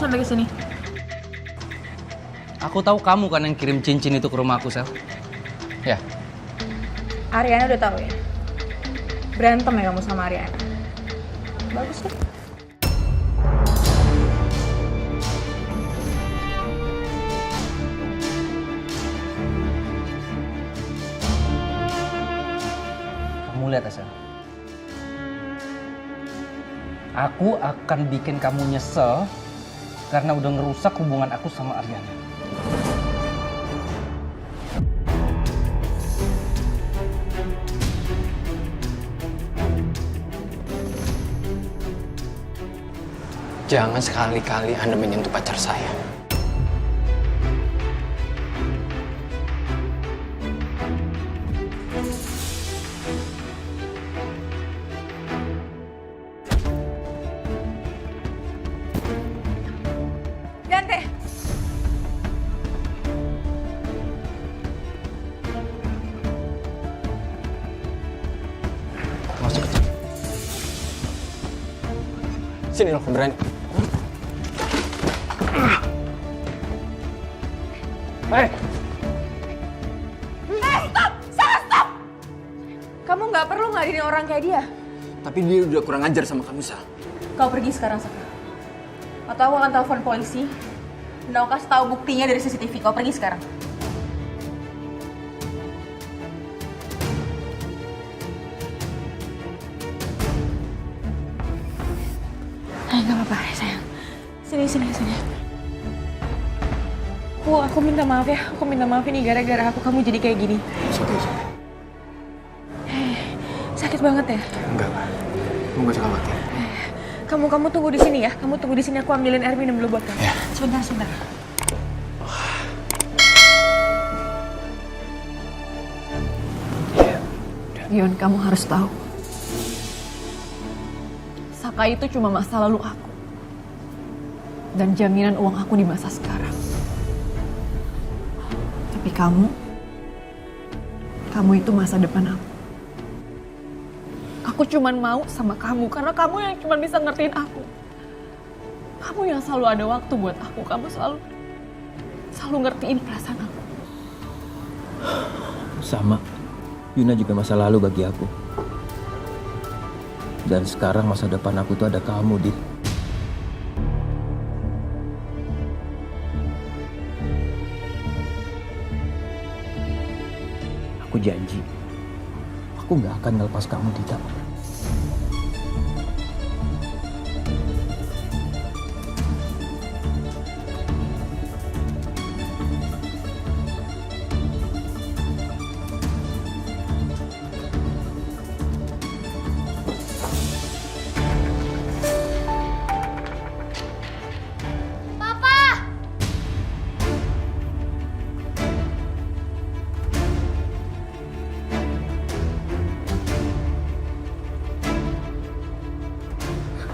sampai ke sini? Aku tahu kamu kan yang kirim cincin itu ke rumah aku, Sel. Ya. Ariana udah tahu ya? Berantem ya kamu sama Ariana? Bagus deh. Kamu lihat, Sel. Aku akan bikin kamu nyesel karena udah ngerusak hubungan aku sama Ariana. Jangan sekali-kali Anda menyentuh pacar saya. Dante! Masuk ke sini loh, berani. Stop! Salah stop! Kamu nggak perlu ngadiin orang kayak dia. Tapi dia udah kurang ajar sama kamu, Sal. Kau pergi sekarang, Saka. Atau aku akan telepon polisi. Dan aku kasih tahu buktinya dari CCTV. Kau pergi sekarang. Nggak apa-apa, sayang. Sini. Aku minta maaf ya. Aku minta maaf ini gara-gara aku kamu jadi kayak gini. Sakit banget ya? Enggak. Kamu gak usah khawatir. Kamu tunggu di sini ya. Kamu tunggu di sini, aku ambilin air minum dulu buat kamu. Ya. Sebentar. Yon, kamu harus tahu. Saka itu cuma masa lalu aku. Dan jaminan uang aku di masa sekarang. Tapi kamu itu masa depan aku. Aku cuma mau sama kamu karena kamu yang cuma bisa ngertiin aku. Kamu yang selalu ada waktu buat aku. Kamu selalu ngertiin perasaan aku. Sama. Yuna juga masa lalu bagi aku. Dan sekarang masa depan aku tuh ada kamu, Dit. Aku janji, aku gak akan ngelepas kamu, Dita.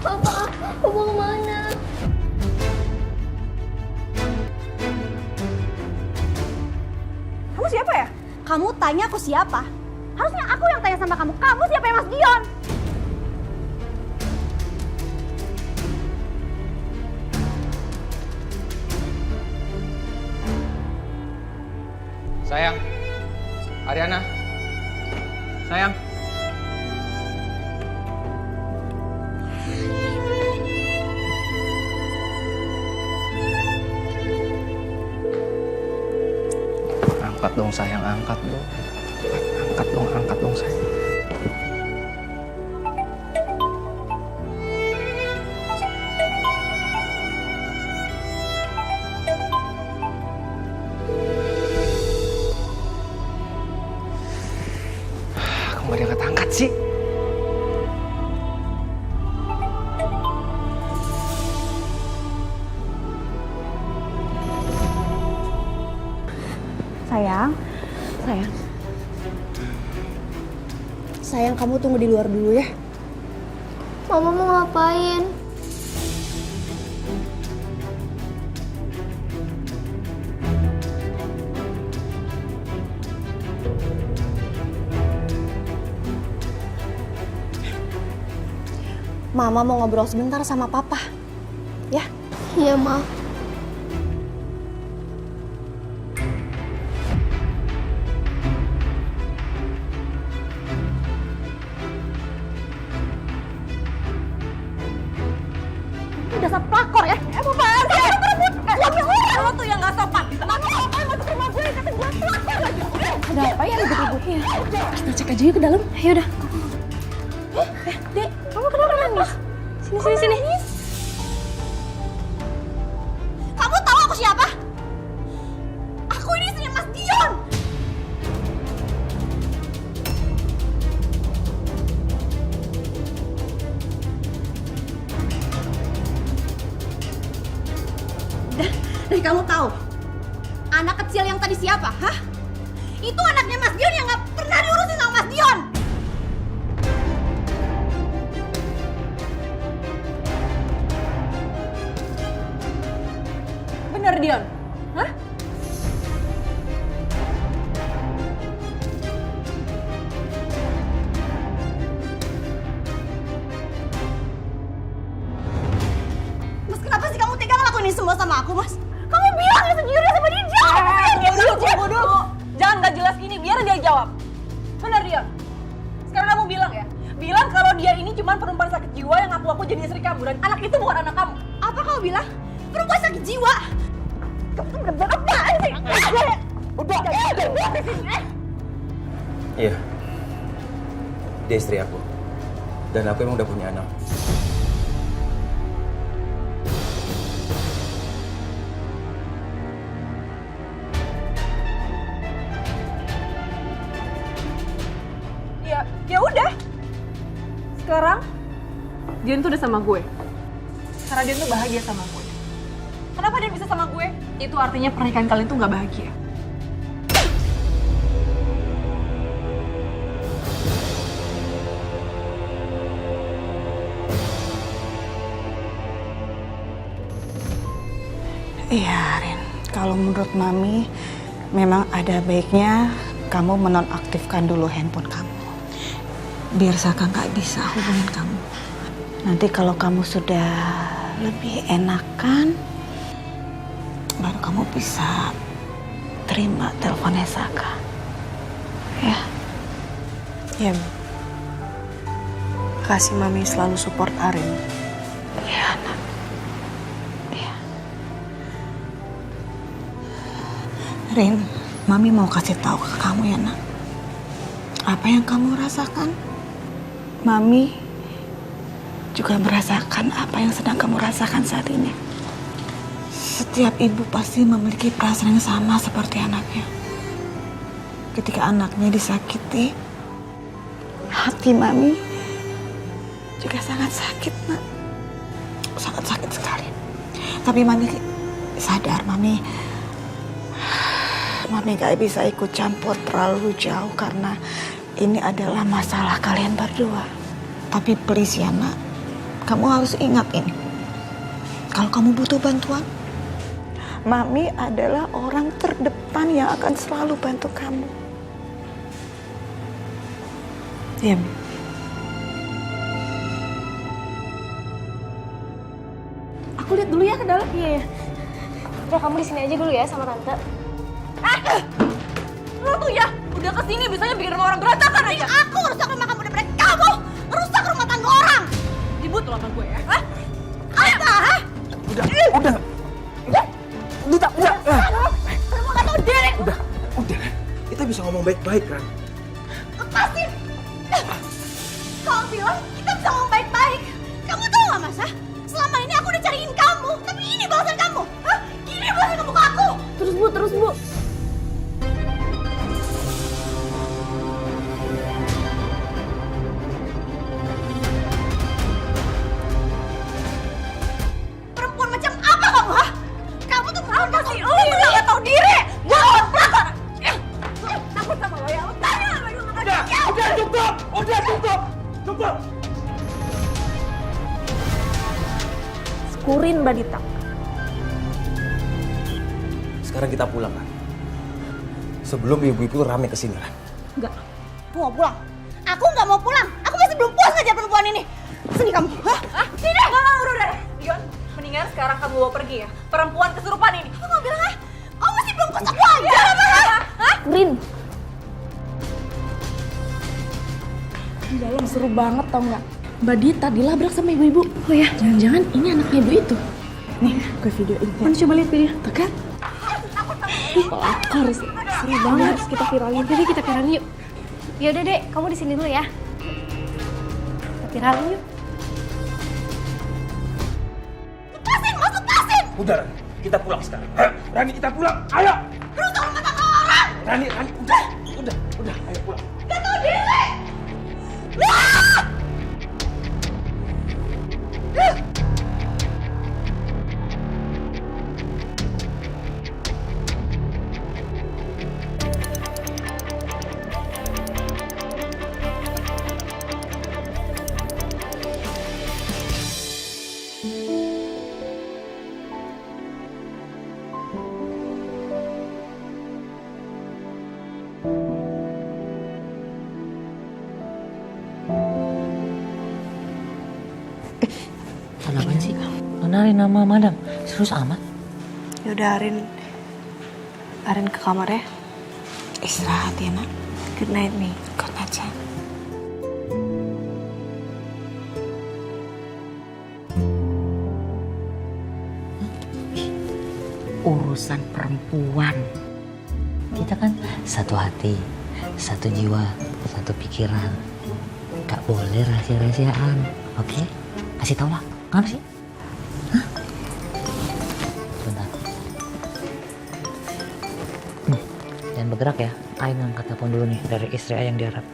Papa, aku mau mana? Kamu siapa ya? Kamu tanya aku siapa? Harusnya aku yang tanya sama kamu. Kamu siapa ya, Mas Dion? Sayang. Ariana. Sayang. Angkat dong sayang, angkat dong. Angkat dong sayang. Kamu gak diangkat-angkat sih? Sayang, kamu tunggu di luar dulu ya. Mama mau ngapain? Mama mau ngobrol sebentar sama Papa. Ya? Iya, Ma. Dasar pelakor ya. Emang apaan sih? Suami orang. Lo tuh yang gak sopan. Mami ngapain masuk rumah gue? Kata gue pelakor lagi. Ada apa ya ribut-ributnya? Kita cek aja yuk ke dalam. Ayo udah. Dek, kamu kenapa nangis? Sini. Kamu tahu aku siapa? Aku ini istrinya Mas Dion. Dan kamu tahu anak kecil yang tadi siapa? Hah? Itu anaknya Mas Dion yang gak pernah diurusin sama Mas Dion. Bener Dion? Hah? Mas, kenapa sih kamu tega ngelakuin ini semua sama aku, Mas? Kamu bilang ya sejujurnya sama dia, jawab! Bodoh. Jangan gak jelas gini, biar dia jawab. Bener Dion? Sekarang kamu bilang ya, bilang kalau dia ini cuma perempuan sakit jiwa yang ngaku jadi istri kamu, dan anak itu bukan anak kamu. Apa kamu bilang? Perempuan sakit jiwa? Kamu tuh bener-bener apaan sih? Udah. Iya. Dia istri aku. Dan aku emang udah punya anak. Ya udah. Sekarang Dion tuh udah sama gue. Karena Dion tuh bahagia sama gue. Kenapa dia bisa sama gue? Itu artinya pernikahan kalian tuh gak bahagia. Iya, Rin. Kalau menurut Mami, memang ada baiknya kamu menonaktifkan dulu handphone kamu. Biar Saka nggak bisa hubungin kamu. Nanti kalau kamu sudah lebih enakan, baru kamu bisa terima teleponnya Saka. Ya. Ya, kasih Mami selalu support Arin. Ya, nak. Ya. Rin, Mami mau kasih tahu ke kamu ya, nak. Apa yang kamu rasakan? Mami juga merasakan apa yang sedang kamu rasakan saat ini. Setiap ibu pasti memiliki perasaan yang sama seperti anaknya. Ketika anaknya disakiti, hati Mami juga sangat sakit, nak. Sangat sakit sekali. Tapi Mami sadar, Mami gak bisa ikut campur terlalu jauh karena ini adalah masalah kalian berdua. Tapi please ya, nak, kamu harus ingat ini. Kalau kamu butuh bantuan, Mami adalah orang terdepan yang akan selalu bantu kamu. Iya, Aku lihat dulu ya ke dalam. Iya. Ya kamu di sini aja dulu ya sama tante. Lo tuh ya, udah kesini bisanya bikin rumah orang berantakan aja. Aku ngerusak rumah kamu daripada kamu ngerusak rumah tangga orang. Ribut lo sama gue ya. Hah? Apa? Hah? Udah. Kamu gak tau diri. Udah. Kita bisa ngomong baik-baik kan? Lepasin. Kamu bilang kita bisa ngomong baik-baik. Kamu tahu gak, Mas? Hah? Selama ini aku udah cariin kamu, tapi ini balasan kamu. Hah? Gini balasan kamu ke aku. Terus bu. Perempuan macam apa kamu, hah? Kamu tuh perempuan kasih lu gak tau diri. Jangan pelakor. Takut sama lo ya. Lo tanya sama gue gak tau. Udah cukup. Kurin Mbak Dita. Sekarang kita pulang kan? Sebelum ibu-ibu rame kesini kan? Enggak, aku mau pulang. Aku nggak mau pulang. Aku masih belum puas ngajar perempuan ini. Sini kamu. Hah? Sini. Udah. Dion, Mendingan sekarang kamu bawa pergi ya, perempuan kesurupan ini. Kamu nggak bilang, ah? Kamu masih belum kocak aja, Hah? Rin. Di dalam seru banget tau nggak? Mbak Dita dilabrak sama ibu-ibu. Oh ya, jangan-jangan ini anaknya ibu itu. Nih, gue videoin. Mana coba lihat video. Tuh kan? Ih, pelakor sih. Seru banget. Harus kita viralin. Jadi kita viralin yuk. Ya udah Dek, kamu di sini dulu ya. Kita viralin yuk. Lepasin, Mas, lepasin! Udah, Rani, kita pulang sekarang. Rani, kita pulang. Ayo. Rusak rumah tangga orang! Rani, udah, ayo pulang. Gak tau diri! Ah! Apaan sih? Kenalin nama madam. Serius amat? Yaudah Arin ke kamar ya. Istirahat ya, Nak. Good night, Mi. Good night, sayang. Urusan perempuan. Kita kan satu hati, satu jiwa, satu pikiran. Gak boleh rahasia-rahasiaan, oke? Kasih tau lah, kenapa sih? Hah? Bentar. Jangan bergerak ya, Ayo ngangkat telepon dulu nih dari istri Ayah yang diharap.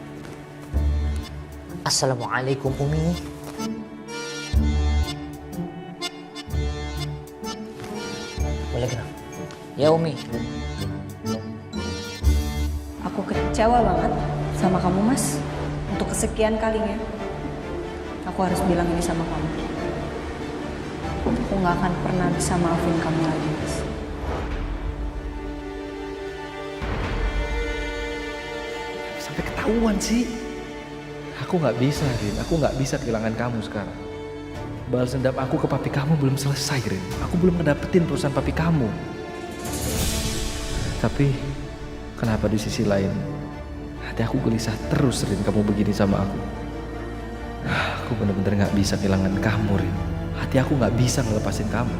Assalamualaikum Umi. Boleh gerak? Ya Umi. Aku kecewa banget sama kamu, Mas. Untuk kesekian kalinya, aku harus bilang ini sama kamu. Aku nggak akan pernah bisa maafin kamu lagi, Mas. Sampai ketahuan sih. Aku nggak bisa, Rin. Aku nggak bisa kehilangan kamu sekarang. Balas dendam aku ke papi kamu belum selesai, Rin. Aku belum ngedapetin perusahaan papi kamu. Tapi kenapa di sisi lain hati aku gelisah terus, Rin, kamu begini sama aku. Aku bener-bener gak bisa kehilangan kamu, Rin. Hati aku gak bisa ngelepasin kamu.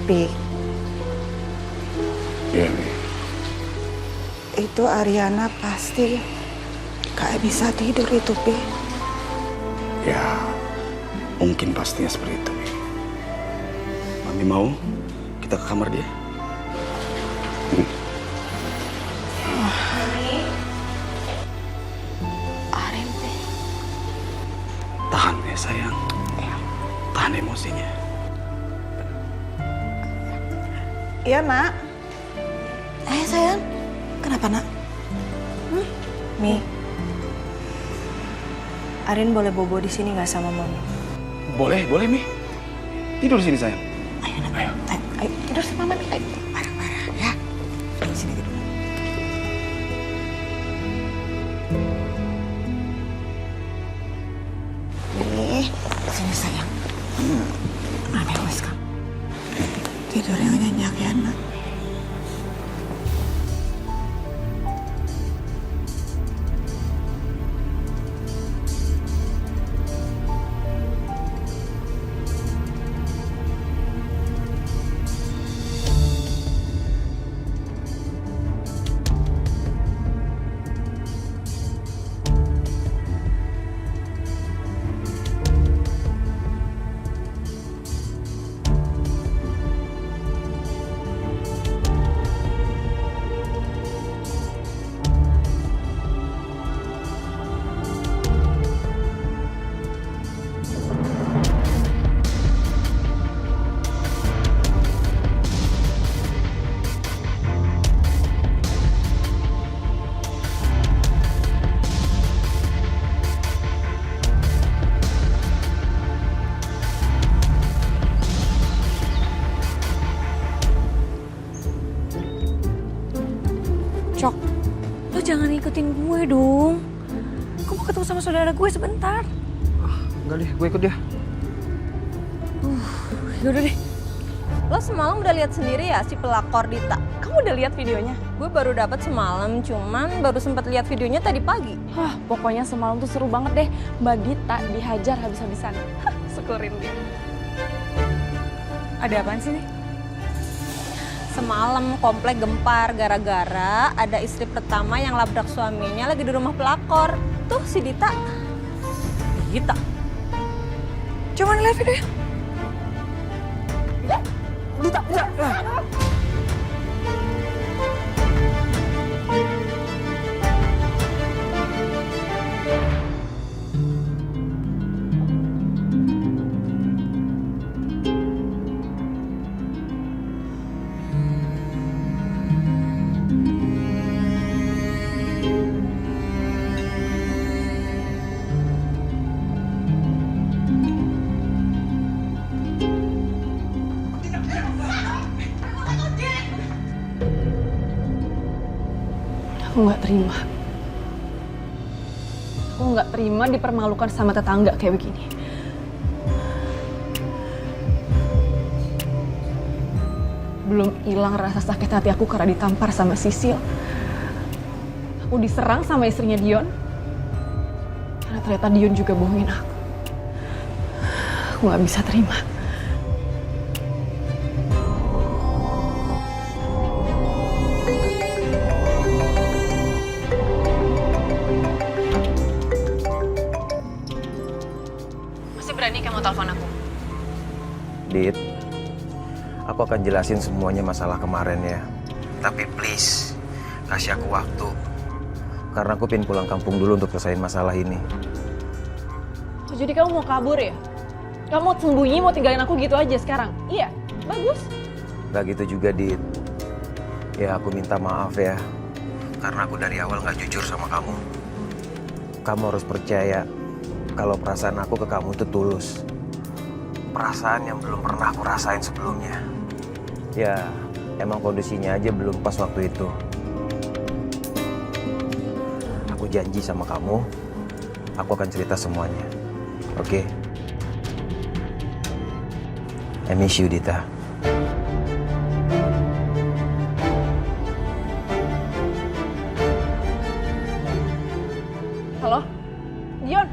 Pi. Iya, Mi. Itu Ariana pasti gak bisa tidur itu, Pi. Ya, mungkin pastinya seperti itu, Mi. Mami mau kita ke kamar dia? Arin, Pi. Tahan ya, sayang. Tahan emosinya. Iya, Nak. Sayang. Kenapa, Nak? Mi, Arin boleh bobo di sini nggak sama Mami? Boleh, Mi. Tidur sini, sayang. Ayo, Nak. Ayo, tidur sama Mami. Ayo, bareng-bareng ya. Sini tidur. Nih, sini sayang. Mami awas kamu. Tidur yang nyenyak ya, Nak. mau ketemu sama saudara gue sebentar. Enggak deh, gue ikut deh. Yaudah deh. Lo semalam udah lihat sendiri ya si pelakor Dita? Kamu udah lihat videonya? Gue baru dapat semalam, cuman baru sempat lihat videonya tadi pagi. Hah, pokoknya semalam tuh seru banget deh. Mbak Dita dihajar habis-habisan. Hah, syukurin dia. Ada apaan sih nih? Semalam komplek gempar gara-gara ada istri pertama yang labrak suaminya lagi di rumah pelakor. Tuh si Dita. Dita. Coba lihat videonya. Dita, ya. Aku nggak terima. Aku nggak terima dipermalukan sama tetangga kayak begini. Belum hilang rasa sakit hati aku karena ditampar sama Sisil. Aku diserang sama istrinya Dion. Karena ternyata Dion juga bohongin aku. Aku nggak bisa terima. Berani kamu telepon aku? Dit, aku akan jelasin semuanya masalah kemarin ya. Tapi please, kasih aku waktu. Karena aku pengen pulang kampung dulu untuk selesaiin masalah ini. Oh, jadi kamu mau kabur ya? Kamu sembunyi mau tinggalin aku gitu aja sekarang? Iya, bagus. Gak gitu juga, Dit. Ya aku minta maaf ya. Karena aku dari awal gak jujur sama kamu. Kamu harus percaya kalau perasaan aku ke kamu itu tulus. Perasaan yang belum pernah aku rasain sebelumnya. Ya, emang kondisinya aja belum pas waktu itu. Aku janji sama kamu, aku akan cerita semuanya. Oke? I miss you, Dita. Halo? Dion?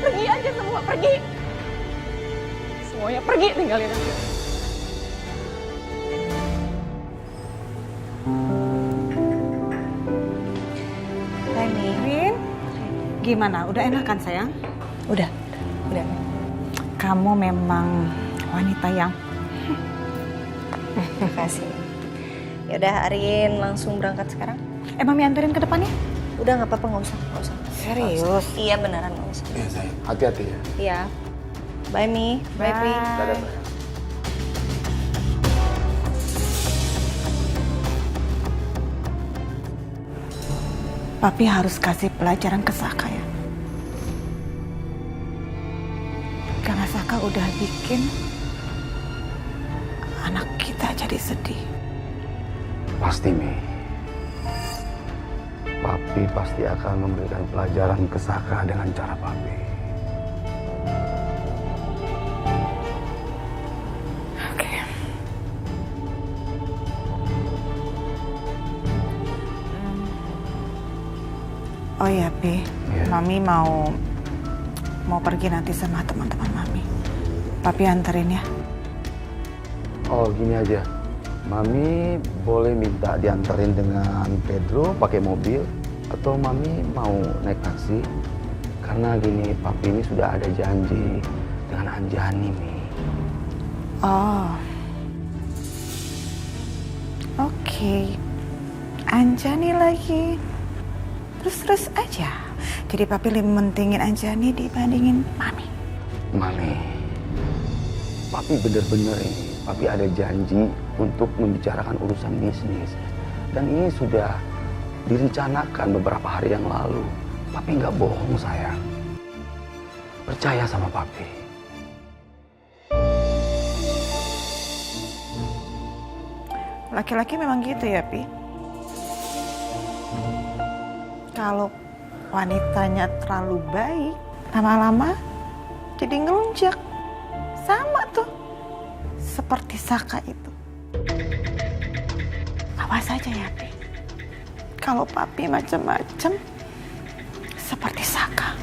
Pergi aja semua, pergi. Semuanya pergi, tinggalin aku. Hai Rin, gimana? Udah enakan sayang? Udah. Kamu memang wanita yang... Makasih. Yaudah Arin langsung berangkat sekarang. Mami anterin ke depannya? Udah nggak apa-apa, nggak usah. Serius? Iya beneran nggak usah. Iya sayang, hati-hati ya. Iya. Bye Mi. Bye Pri. Dadah, Bye. Papi harus kasih pelajaran ke Saka ya. Karena Saka udah bikin anak kita jadi sedih. Pasti, Mi. Papi pasti akan memberikan pelajaran ke Saka dengan cara Papi. Oke. Oh ya, Pi. Mami mau pergi nanti sama teman-teman Mami. Papi anterin ya. Oh, gini aja. Mami boleh minta dianterin dengan Pedro pakai mobil atau Mami mau naik taksi? Karena gini, Papi ini sudah ada janji dengan Anjani, Mi. Oh. Oke. Anjani lagi. Terus aja. Jadi Papi lebih mentingin Anjani dibandingin Mami. Mami, Papi bener-bener ini. Papi ada janji untuk membicarakan urusan bisnis. Dan ini sudah direncanakan beberapa hari yang lalu. Papi nggak bohong, sayang. Percaya sama Papi. Laki-laki memang gitu ya, Pi? Kalau wanitanya terlalu baik, lama-lama jadi ngelunjak. Sama tuh, seperti Saka itu. Awas aja ya, Pi. Kalau papi macem-macem, seperti Saka.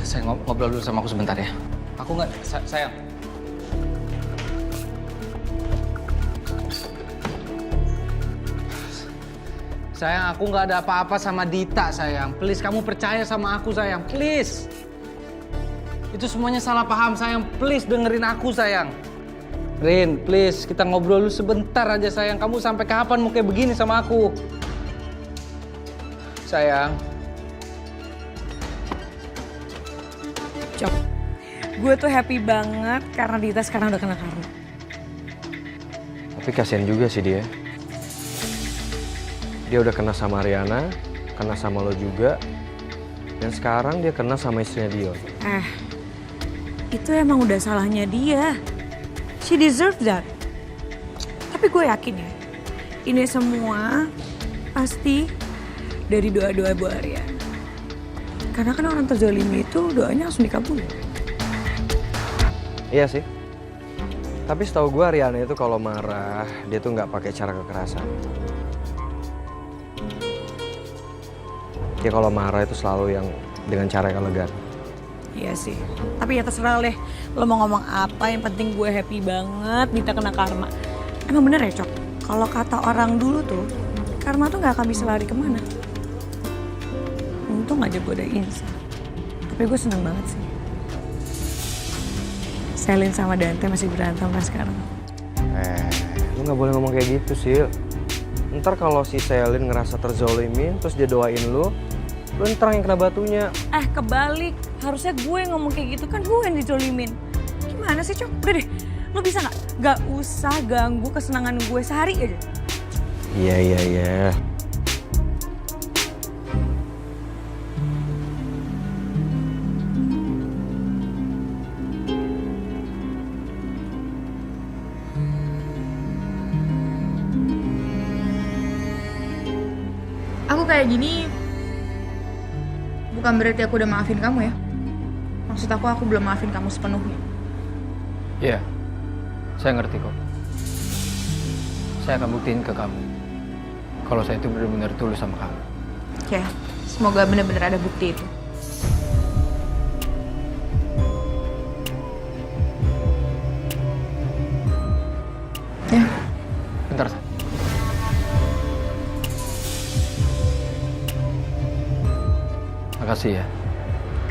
Sayang, ngobrol dulu sama aku sebentar ya. Aku nggak, sayang. Sayang, aku nggak ada apa-apa sama Dita, sayang. Please, kamu percaya sama aku, sayang. Please. Itu semuanya salah paham, sayang. Please, dengerin aku, sayang. Rin, please, kita ngobrol dulu sebentar aja, sayang. Kamu sampai kapan mau kayak begini sama aku? Sayang. Cok, gue tuh happy banget karena Dita sekarang udah kena karma. Tapi kasihan juga sih dia. Dia udah kena sama Ariana, kena sama lo juga. Dan sekarang dia kena sama istrinya Dion. Itu emang udah salahnya dia. She deserve that. Tapi gue yakin ya, ini semua pasti dari doa-doa Bu Ariana. Karena kan orang terzalimi itu doanya langsung dikabulin. Iya sih. Tapi setahu gue Ariana itu kalau marah, dia tuh nggak pakai cara kekerasan. Dia kalau marah itu selalu yang dengan cara yang elegan. Iya sih. Tapi ya terserah deh. Lo mau ngomong apa, yang penting gue happy banget Dita kena karma. Emang bener ya, Cok? Kalau kata orang dulu tuh, karma tuh nggak akan bisa lari kemana. Untung aja gue udah instan. Tapi gue seneng banget sih. Selin sama Dante masih berantem kan sekarang. Lu nggak boleh ngomong kayak gitu sih. Ntar kalau si Selin ngerasa terzolimin, terus dia doain lu ntar yang kena batunya. Kebalik. Harusnya gue yang ngomong kayak gitu, kan gue yang dizolimin. Gimana sih, Cok? Udah deh, lu bisa nggak? Gak usah ganggu kesenangan gue sehari aja. Iya. Aku kayak gini bukan berarti aku udah maafin kamu ya. Maksud aku belum maafin kamu sepenuhnya. Iya, saya ngerti kok. Saya akan buktiin ke kamu kalau saya itu benar-benar tulus sama kamu. Ya, semoga benar-benar ada bukti itu. Ya. Bentar. Makasih ya,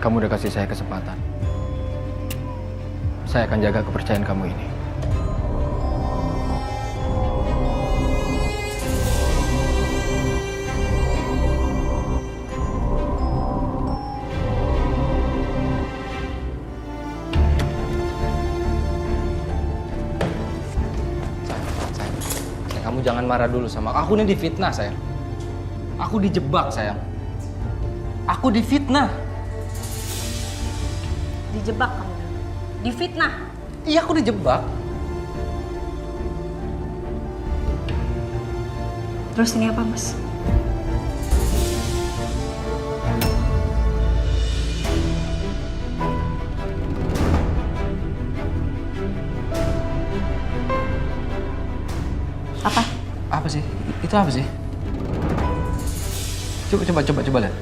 kamu udah kasih saya kesempatan. Saya akan jaga kepercayaan kamu ini. Sayang, kamu jangan marah dulu sama aku. Aku ini difitnah, sayang. Aku dijebak, sayang. Aku difitnah. Dijebak kamu? Difitnah? Iya, aku dijebak. Terus ini apa, Mas? Apa? Apa sih? Itu apa sih? Coba lihat.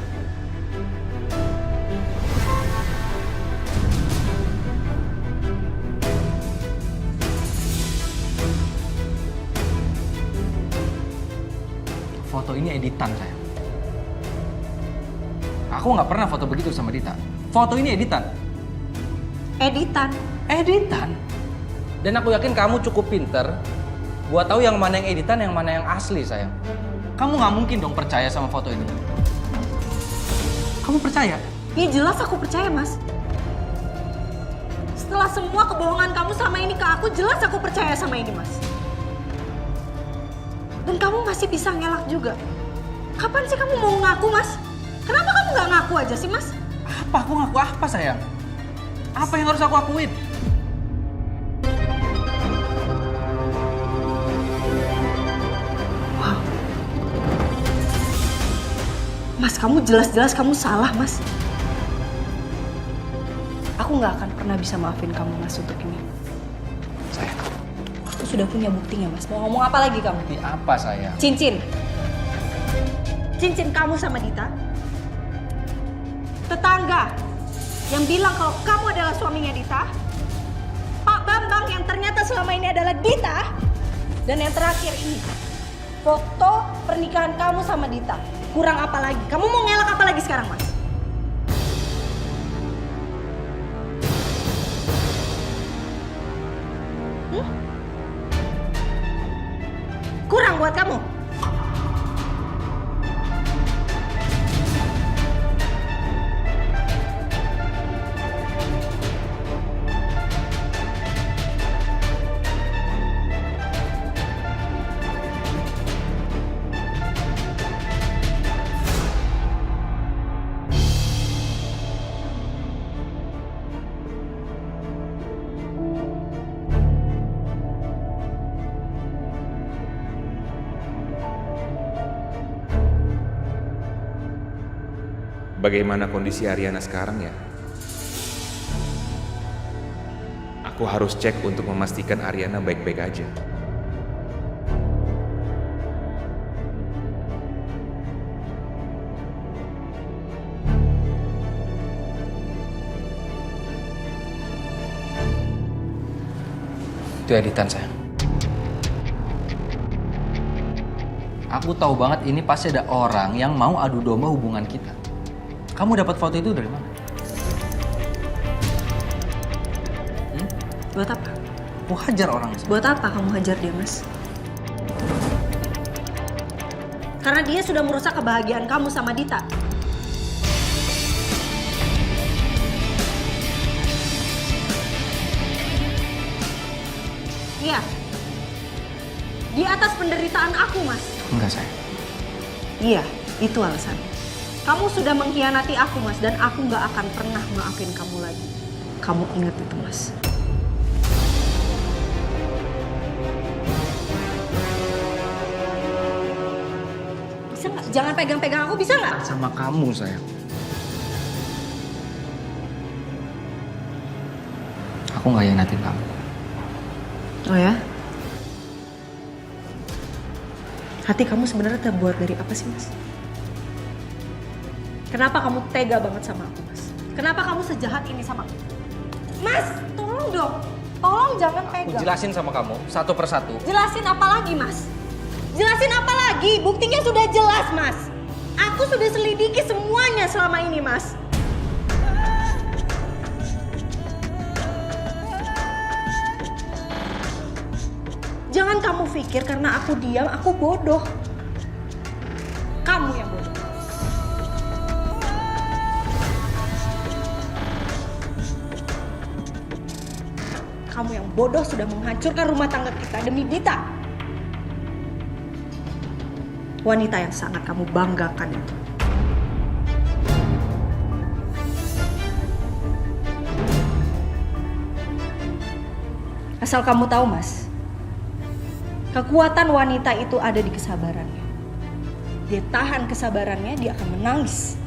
Foto ini editan, sayang. Aku nggak pernah foto begitu sama Dita. Foto ini editan. Editan? Editan. Dan aku yakin kamu cukup pinter buat tahu yang mana yang editan, yang mana yang asli, sayang. Kamu nggak mungkin dong percaya sama foto ini. Kamu percaya? Ya jelas aku percaya, Mas. Setelah semua kebohongan kamu selama ini ke aku, jelas aku percaya sama ini, Mas. Dan kamu masih bisa ngelak juga. Kapan sih kamu mau ngaku, Mas? Kenapa kamu nggak ngaku aja sih, Mas? Apa? Aku ngaku apa, sayang? Apa yang harus aku akuin? Wow. Mas, kamu jelas-jelas kamu salah, Mas. Aku nggak akan pernah bisa maafin kamu, Mas, untuk ini. Sayang. Aku sudah punya buktinya, Mas. Mau ngomong apa lagi kamu? Bukti apa, sayang? Cincin. Cincin kamu sama Dita. Tetangga yang bilang kalau kamu adalah suaminya Dita. Pak Bambang yang ternyata selama ini adalah Dita. Dan yang terakhir ini, foto pernikahan kamu sama Dita. Kurang apa lagi? Kamu mau ngelak apa lagi sekarang, Mas? Kurang buat kamu? Bagaimana kondisi Ariana sekarang ya? Aku harus cek untuk memastikan Ariana baik-baik aja. Itu editan, sayang. Aku tahu banget ini pasti ada orang yang mau adu domba hubungan kita. Kamu dapat foto itu dari mana? Buat apa? Aku hajar orang. Buat apa kamu hajar dia, Mas? Karena dia sudah merusak kebahagiaan kamu sama Dita. Iya. Di atas penderitaan aku, Mas. Enggak, sayang. Iya, itu alasannya. Kamu sudah mengkhianati aku, Mas, dan aku nggak akan pernah maafin kamu lagi. Kamu ingat itu, Mas. Bisa nggak? Jangan pegang-pegang aku, bisa nggak? Sama kamu, sayang. Aku nggak hianatin kamu. Oh ya? Hati kamu sebenarnya terbuat dari apa sih, Mas? Kenapa kamu tega banget sama aku, Mas? Kenapa kamu sejahat ini sama aku? Mas, tolong dong. Tolong jangan pegang. Aku jelasin sama kamu, satu persatu. Jelasin apa lagi, Mas? Jelasin apa lagi? Buktinya sudah jelas, Mas. Aku sudah selidiki semuanya selama ini, Mas. Jangan kamu pikir karena aku diam, aku bodoh. Kamu yang bodoh. Kamu yang bodoh sudah menghancurkan rumah tangga kita demi Dita. Wanita yang sangat kamu banggakan itu. Asal kamu tahu, Mas, kekuatan wanita itu ada di kesabarannya. Dia tahan kesabarannya, dia akan menangis.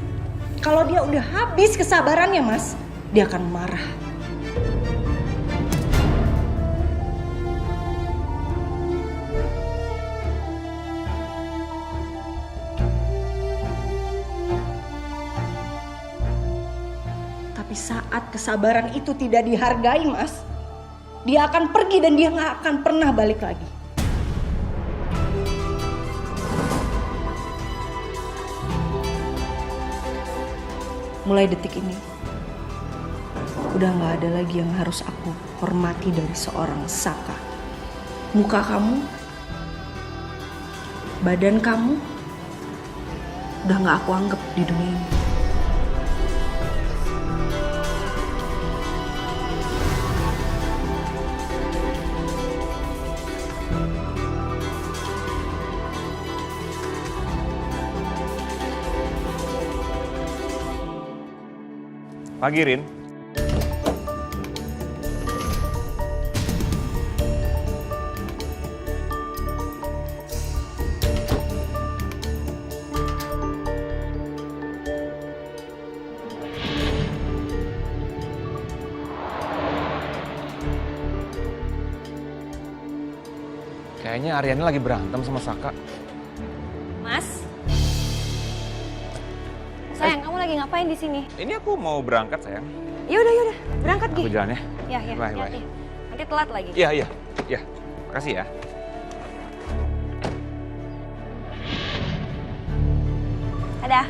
Kalau dia udah habis kesabarannya, Mas, dia akan marah. Tapi saat kesabaran itu tidak dihargai, Mas, dia akan pergi dan dia nggak akan pernah balik lagi. Mulai detik ini, udah nggak ada lagi yang harus aku hormati dari seorang Saka. Muka kamu, badan kamu, udah nggak aku anggap di dunia ini. Pagi, Rin. Kayaknya Aryani lagi berantem sama Saka. Mas? Sayang, kamu lagi ngapain di sini? Ini aku mau berangkat, sayang. Yaudah, berangkat Gi. Aku jalan ya. Ya, Bye, hati-hati. Nanti telat lagi. Iya. Makasih ya. Dadah.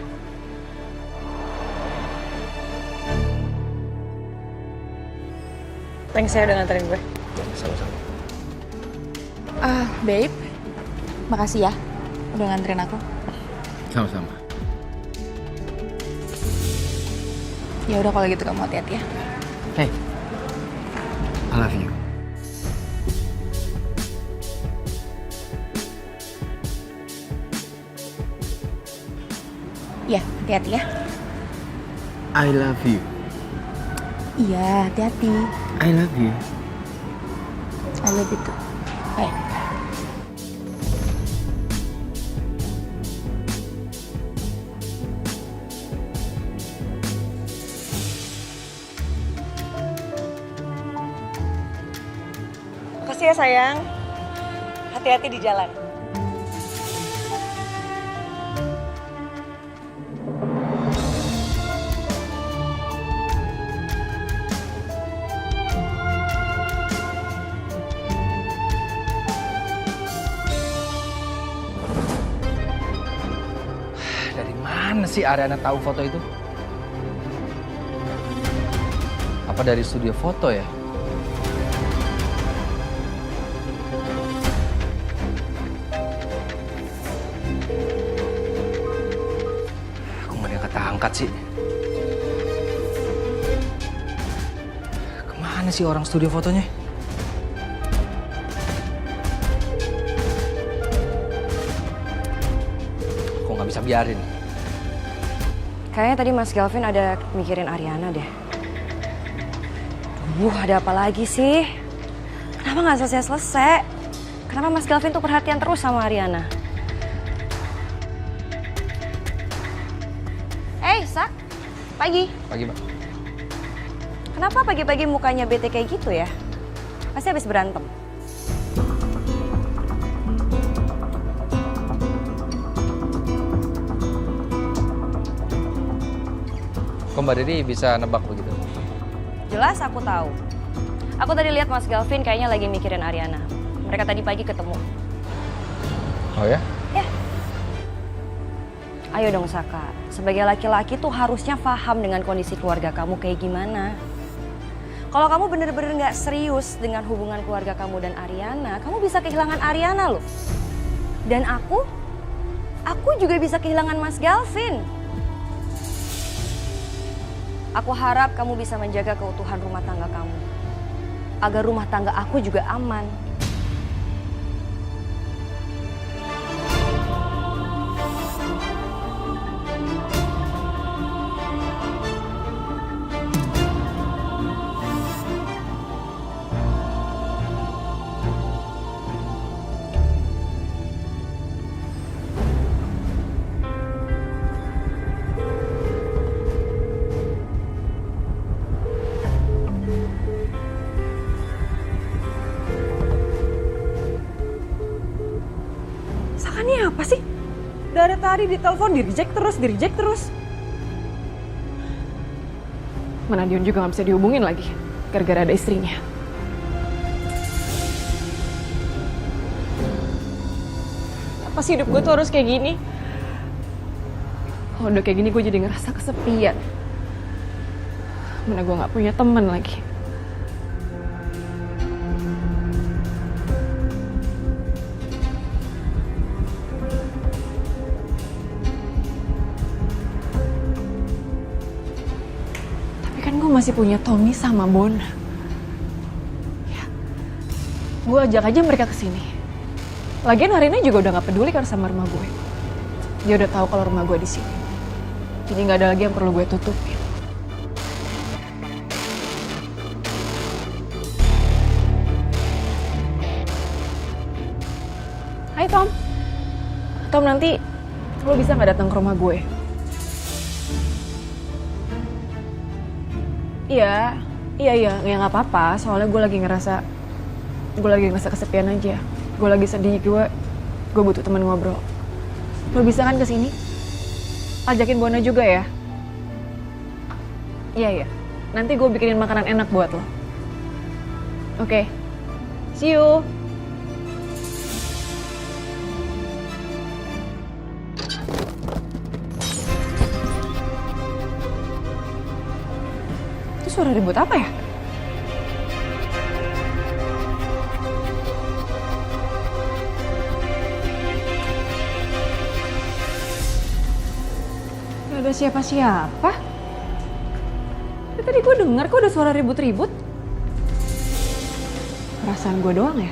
Thanks ya udah nganterin gue. Sama-sama. Babe, makasih ya udah nganterin aku. Sama-sama. Ya udah kalau gitu kamu hati-hati ya. Hey, I love you. Ya, hati-hati ya. I love you. Iya, hati-hati. I love you. I love you too. Bye. Makasih ya sayang. Hati-hati di jalan. Dari mana sih Aryana tahu foto itu? Apa dari studio foto ya? Aku nggak diangkat-angkat sih. Kemana sih orang studio fotonya? Aku nggak bisa biarin. Kayaknya tadi Mas Galvin ada mikirin Aryana deh. Ada apa lagi sih? Kenapa nggak selesai-selesai? Kenapa Mas Galvin tuh perhatian terus sama Aryana? Sak. Pagi. Pagi, Mbak. Kenapa pagi-pagi mukanya bete kayak gitu ya? Pasti habis berantem. Kok Mbak Dedi bisa nebak begitu? Jelas aku tahu. Aku tadi lihat Mas Galvin kayaknya lagi mikirin Aryana. Mereka tadi pagi ketemu. Oh ya? Ya. Ayo dong Saka, sebagai laki-laki tuh harusnya paham dengan kondisi keluarga kamu kayak gimana. Kalau kamu bener-bener gak serius dengan hubungan keluarga kamu dan Aryana, kamu bisa kehilangan Aryana loh. Dan aku juga bisa kehilangan Mas Galvin. Aku harap kamu bisa menjaga keutuhan rumah tangga kamu. Agar rumah tangga aku juga aman. Ini apa sih? Dari tadi ditelepon di-reject terus. Mana Dion juga gak bisa dihubungin lagi, gara-gara ada istrinya. Apa sih hidup gue tuh harus kayak gini? Kalau udah kayak gini gue jadi ngerasa kesepian. Mana gue gak punya teman lagi. Masih punya Tommy sama Bona. Ya, gue ajak aja mereka ke sini. Lagian hari ini juga udah gak peduli kan sama rumah gue. Dia udah tahu kalau rumah gue di sini. Jadi nggak ada lagi yang perlu gue tutupin. Tom. Tom, nanti lo bisa nggak datang ke rumah gue? Iya, nggak apa-apa. Soalnya gue lagi ngerasa kesepian aja. Gue lagi sedih, gue butuh teman ngobrol. Lo bisa kan kesini? Ajakin Bona juga ya? Iya. Nanti gue bikinin makanan enak buat lo. Oke. See you. Itu suara ribut apa ya? Gak ada siapa-siapa. Tadi gue denger kok ada suara ribut-ribut. Perasaan gue doang ya?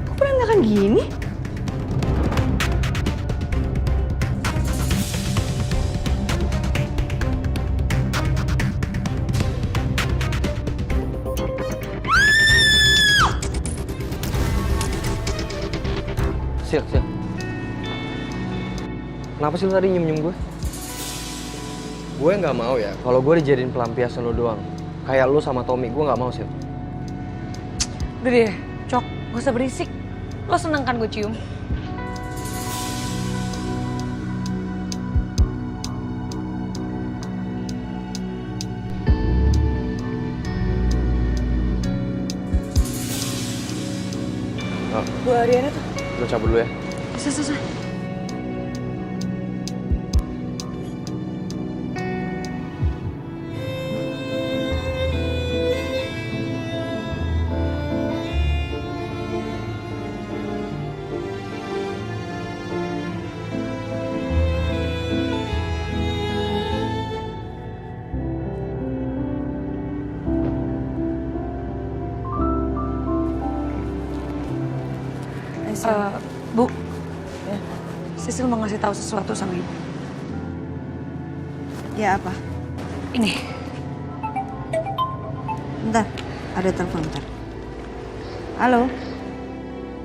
Kok berantakan gini? Sil. Kenapa sih lu tadi nyium-nyium gue? Gue nggak mau ya kalau gue dijadiin pelampiasan lo doang. Kayak lu sama Tommy, gue nggak mau, Sil. Udah deh, Cok, gak usah berisik. Lo seneng kan gue cium? Oh, Bu Ariana tuh. lo cabut dulu ya. Susah. Bu, ya. Sisil mau ngasih tahu sesuatu sama Ibu. Ya apa? Ini. Bentar, ada telepon bentar. Halo?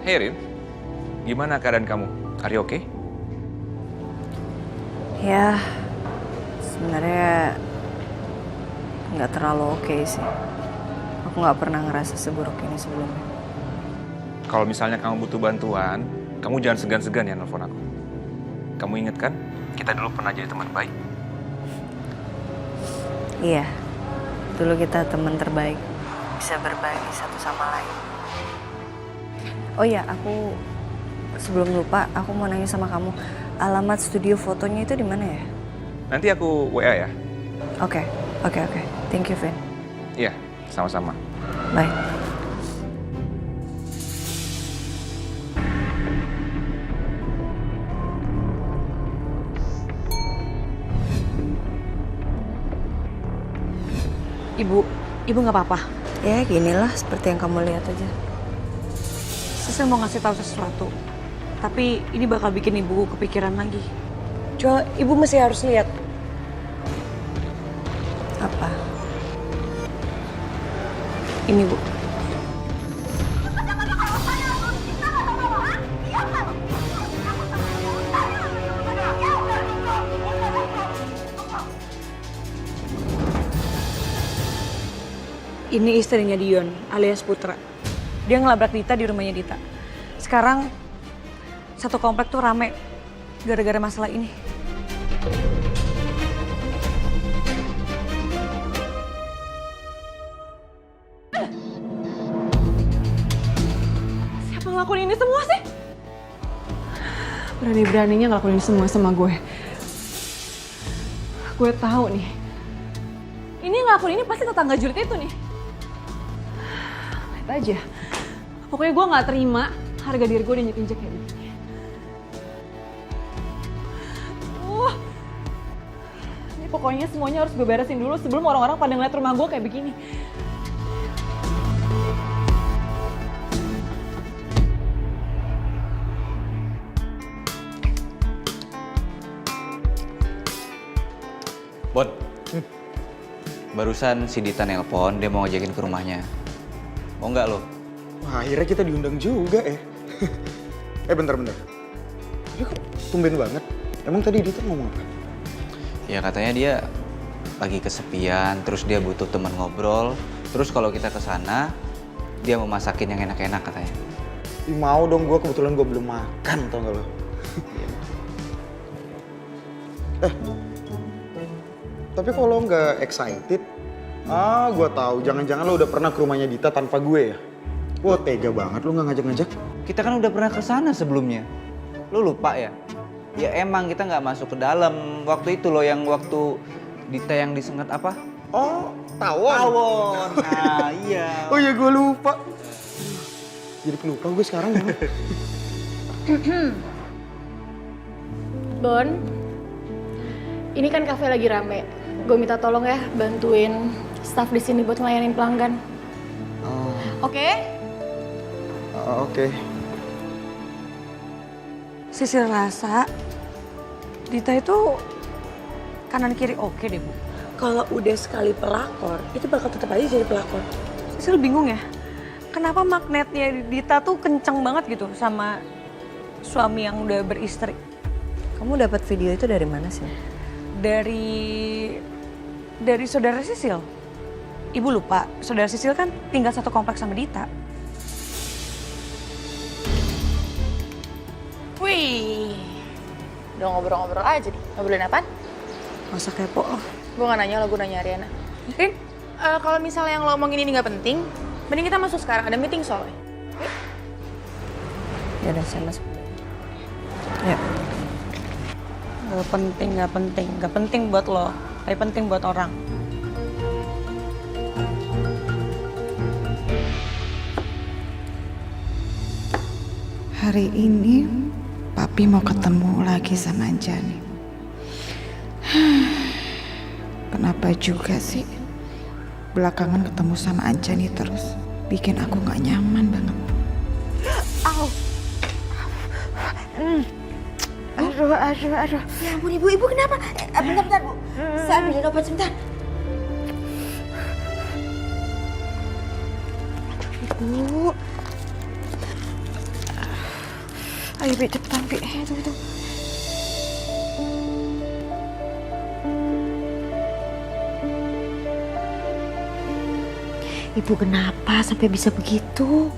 Hey Rin, gimana keadaan kamu? Are you okay? Ya, sebenarnya nggak terlalu oke sih. Aku nggak pernah ngerasa seburuk ini sebelumnya. Kalau misalnya kamu butuh bantuan, kamu jangan segan-segan ya nelfon aku. Kamu inget kan, kita dulu pernah jadi teman baik. Iya, dulu kita teman terbaik, bisa berbagi satu sama lain. Oh iya, aku sebelum lupa, aku mau nanya sama kamu, alamat studio fotonya itu di mana ya? Nanti aku WA ya. Oke. Thank you, Vin. Iya, sama-sama. Bye. Ibu nggak apa-apa. Ya ginilah seperti yang kamu lihat aja. Sisil mau ngasih tahu sesuatu, tapi ini bakal bikin Ibu kepikiran lagi. Coba Ibu mesti harus lihat. Apa? Ini, Bu. Ini istrinya Dion, alias Putra. Dia ngelabrak Dita di rumahnya Dita. Sekarang satu komplek tuh rame gara-gara masalah ini. Siapa ngelakuin ini semua sih? Berani-beraninya ngelakuin ini semua sama gue. Gue tahu nih. Ini yang ngelakuin ini pasti tetangga julid itu nih. Lihat aja. Pokoknya gue nggak terima harga diri gue diinjek-injek kayak begini. Ini pokoknya semuanya harus gue beresin dulu sebelum orang-orang pada ngeliat rumah gue kayak begini. Bon, Barusan si Dita nelpon, dia mau ngajakin ke rumahnya. Mau nggak lo? Wah, akhirnya kita diundang juga ya. Bentar. Tapi kok tumben banget? Emang tadi Dita ngomong apa? Ya katanya dia lagi kesepian, terus dia butuh teman ngobrol. Terus kalau kita ke sana, dia mau masakin yang enak-enak katanya. Mau dong, kebetulan gue belum makan, tau gak lo? Tapi kalau nggak excited, gue tahu. Jangan-jangan lo udah pernah ke rumahnya Dita tanpa gue ya? Wah, tega banget lo nggak ngajak-ngajak. Kita kan udah pernah ke sana sebelumnya. Lo lupa ya? Ya emang kita nggak masuk ke dalam. Waktu itu lo yang waktu Dita yang disengat apa? Oh, tawon. Ah iya. Oh iya, gue lupa. Jadi pelupa gue sekarang ya. Bon, ini kan kafe lagi rame. Gue minta tolong ya bantuin staff di sini buat ngelayanin pelanggan. Oke? Oke. Sisil rasa Dita itu kanan kiri oke deh, Bu. Kalau udah sekali pelakor, itu bakal tetap aja jadi pelakor. Sisil bingung ya, kenapa magnetnya Dita tuh kenceng banget gitu sama suami yang udah beristri. Kamu dapat video itu dari mana sih? Dari saudara Sisil. Ibu lupa, saudara Sisil kan tinggal satu kompleks sama Dita. Wih, udah ngobrol-ngobrol aja nih. Ngobrolin apaan? Gak usah kepo. Gue gak nanya lo, gue nanya Ariana. Rin, kalau misalnya yang lo omongin ini gak penting, mending kita masuk sekarang, ada meeting soalnya. Ya udah, saya masuk. Ya. Gak penting buat lo, tapi penting buat orang. Hari ini Papi mau ketemu lagi sama Anjani. Kenapa juga sih belakangan ketemu sama Anjani terus bikin aku gak nyaman banget. Au. Aduh. Ya ampun ibu kenapa? Bentar Bu. Saya ambilin obat sebentar. Ibu. Ayo Bi, cepetan Bi. Tunggu. Ibu kenapa sampai bisa begitu?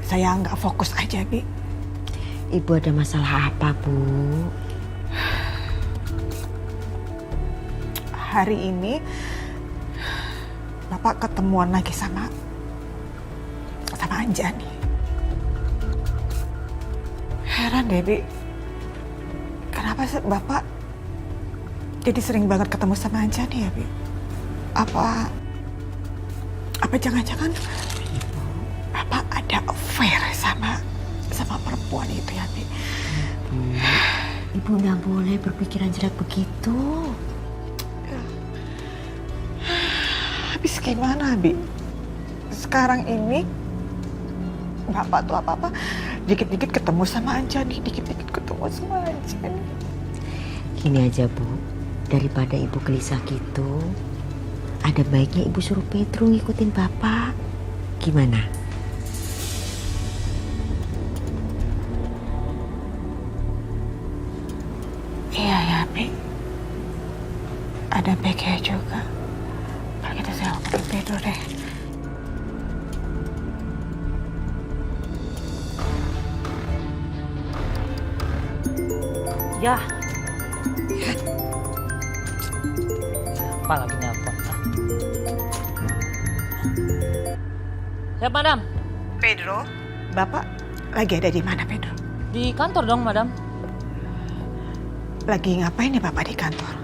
Saya nggak fokus aja, Bi. Ibu ada masalah apa, Bu? Hari ini Bapak ketemuan lagi sama Anjani. Heran deh, Bi. Kenapa sih Bapak jadi sering banget ketemu sama Anjani ya, Bi? Apa jangan-jangan Bapak ada affair sama perempuan itu ya, Bi? Ibu nggak boleh berpikiran jelek begitu. Habis gimana, Bi? Sekarang ini Bapak tuh apa-apa dikit-dikit ketemu sama Anjani, dikit-dikit ketemu sama Anjani. Gini aja, Bu. Daripada Ibu gelisah gitu, ada baiknya Ibu suruh Pedro ngikutin Bapak. Gimana? Iya ya, Bi. Ada baiknya juga. Kalau gitu saya ngikutin Pedro deh. Ya. Apa lagi nelpon? Siap, Madam. Pedro, Bapak lagi ada di mana, Pedro? Di kantor dong, Madam. Lagi ngapain nih Bapak di kantor?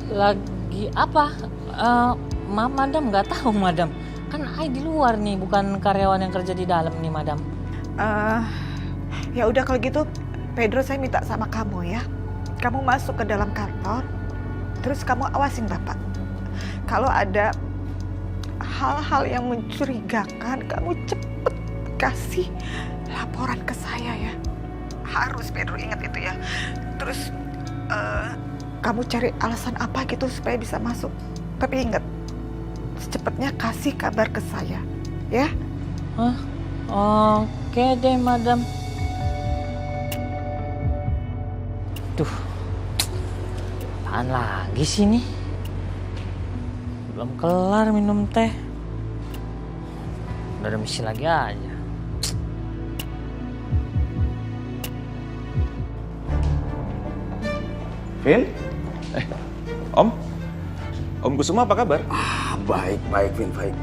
Lagi apa? Madam nggak tahu, Madam. Kan I di luar nih, bukan karyawan yang kerja di dalam nih, Madam. Ya udah kalau gitu, Pedro saya minta sama kamu ya. Kamu masuk ke dalam kantor, terus kamu awasin Bapak. Kalau ada hal-hal yang mencurigakan, kamu cepet kasih laporan ke saya ya. Harus Pedro ingat itu ya. Terus kamu cari alasan apa gitu supaya bisa masuk. Tapi ingat, secepatnya kasih kabar ke saya, ya? Hah? Oke deh, Madam. Duh, apaan lagi sih nih? Belum kelar minum teh. Udah ada misi lagi aja. Vin? Om Kusuma apa kabar? Baik, Vin, baik.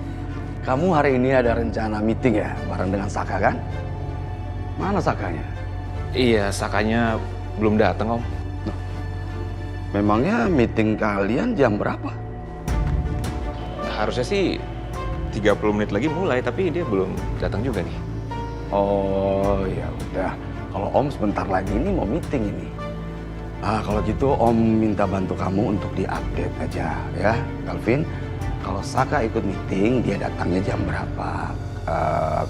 Kamu hari ini ada rencana meeting ya, bareng dengan Saka kan? Mana Sakanya? Iya, Sakanya belum datang, Om. Memangnya meeting kalian jam berapa? Harusnya sih 30 menit lagi mulai, tapi dia belum datang juga nih. Oh, ya udah. Kalau Om sebentar lagi ini mau meeting ini. Kalau gitu Om minta bantu kamu untuk diupdate aja ya, Calvin. Kalau Saka ikut meeting, dia datangnya jam berapa?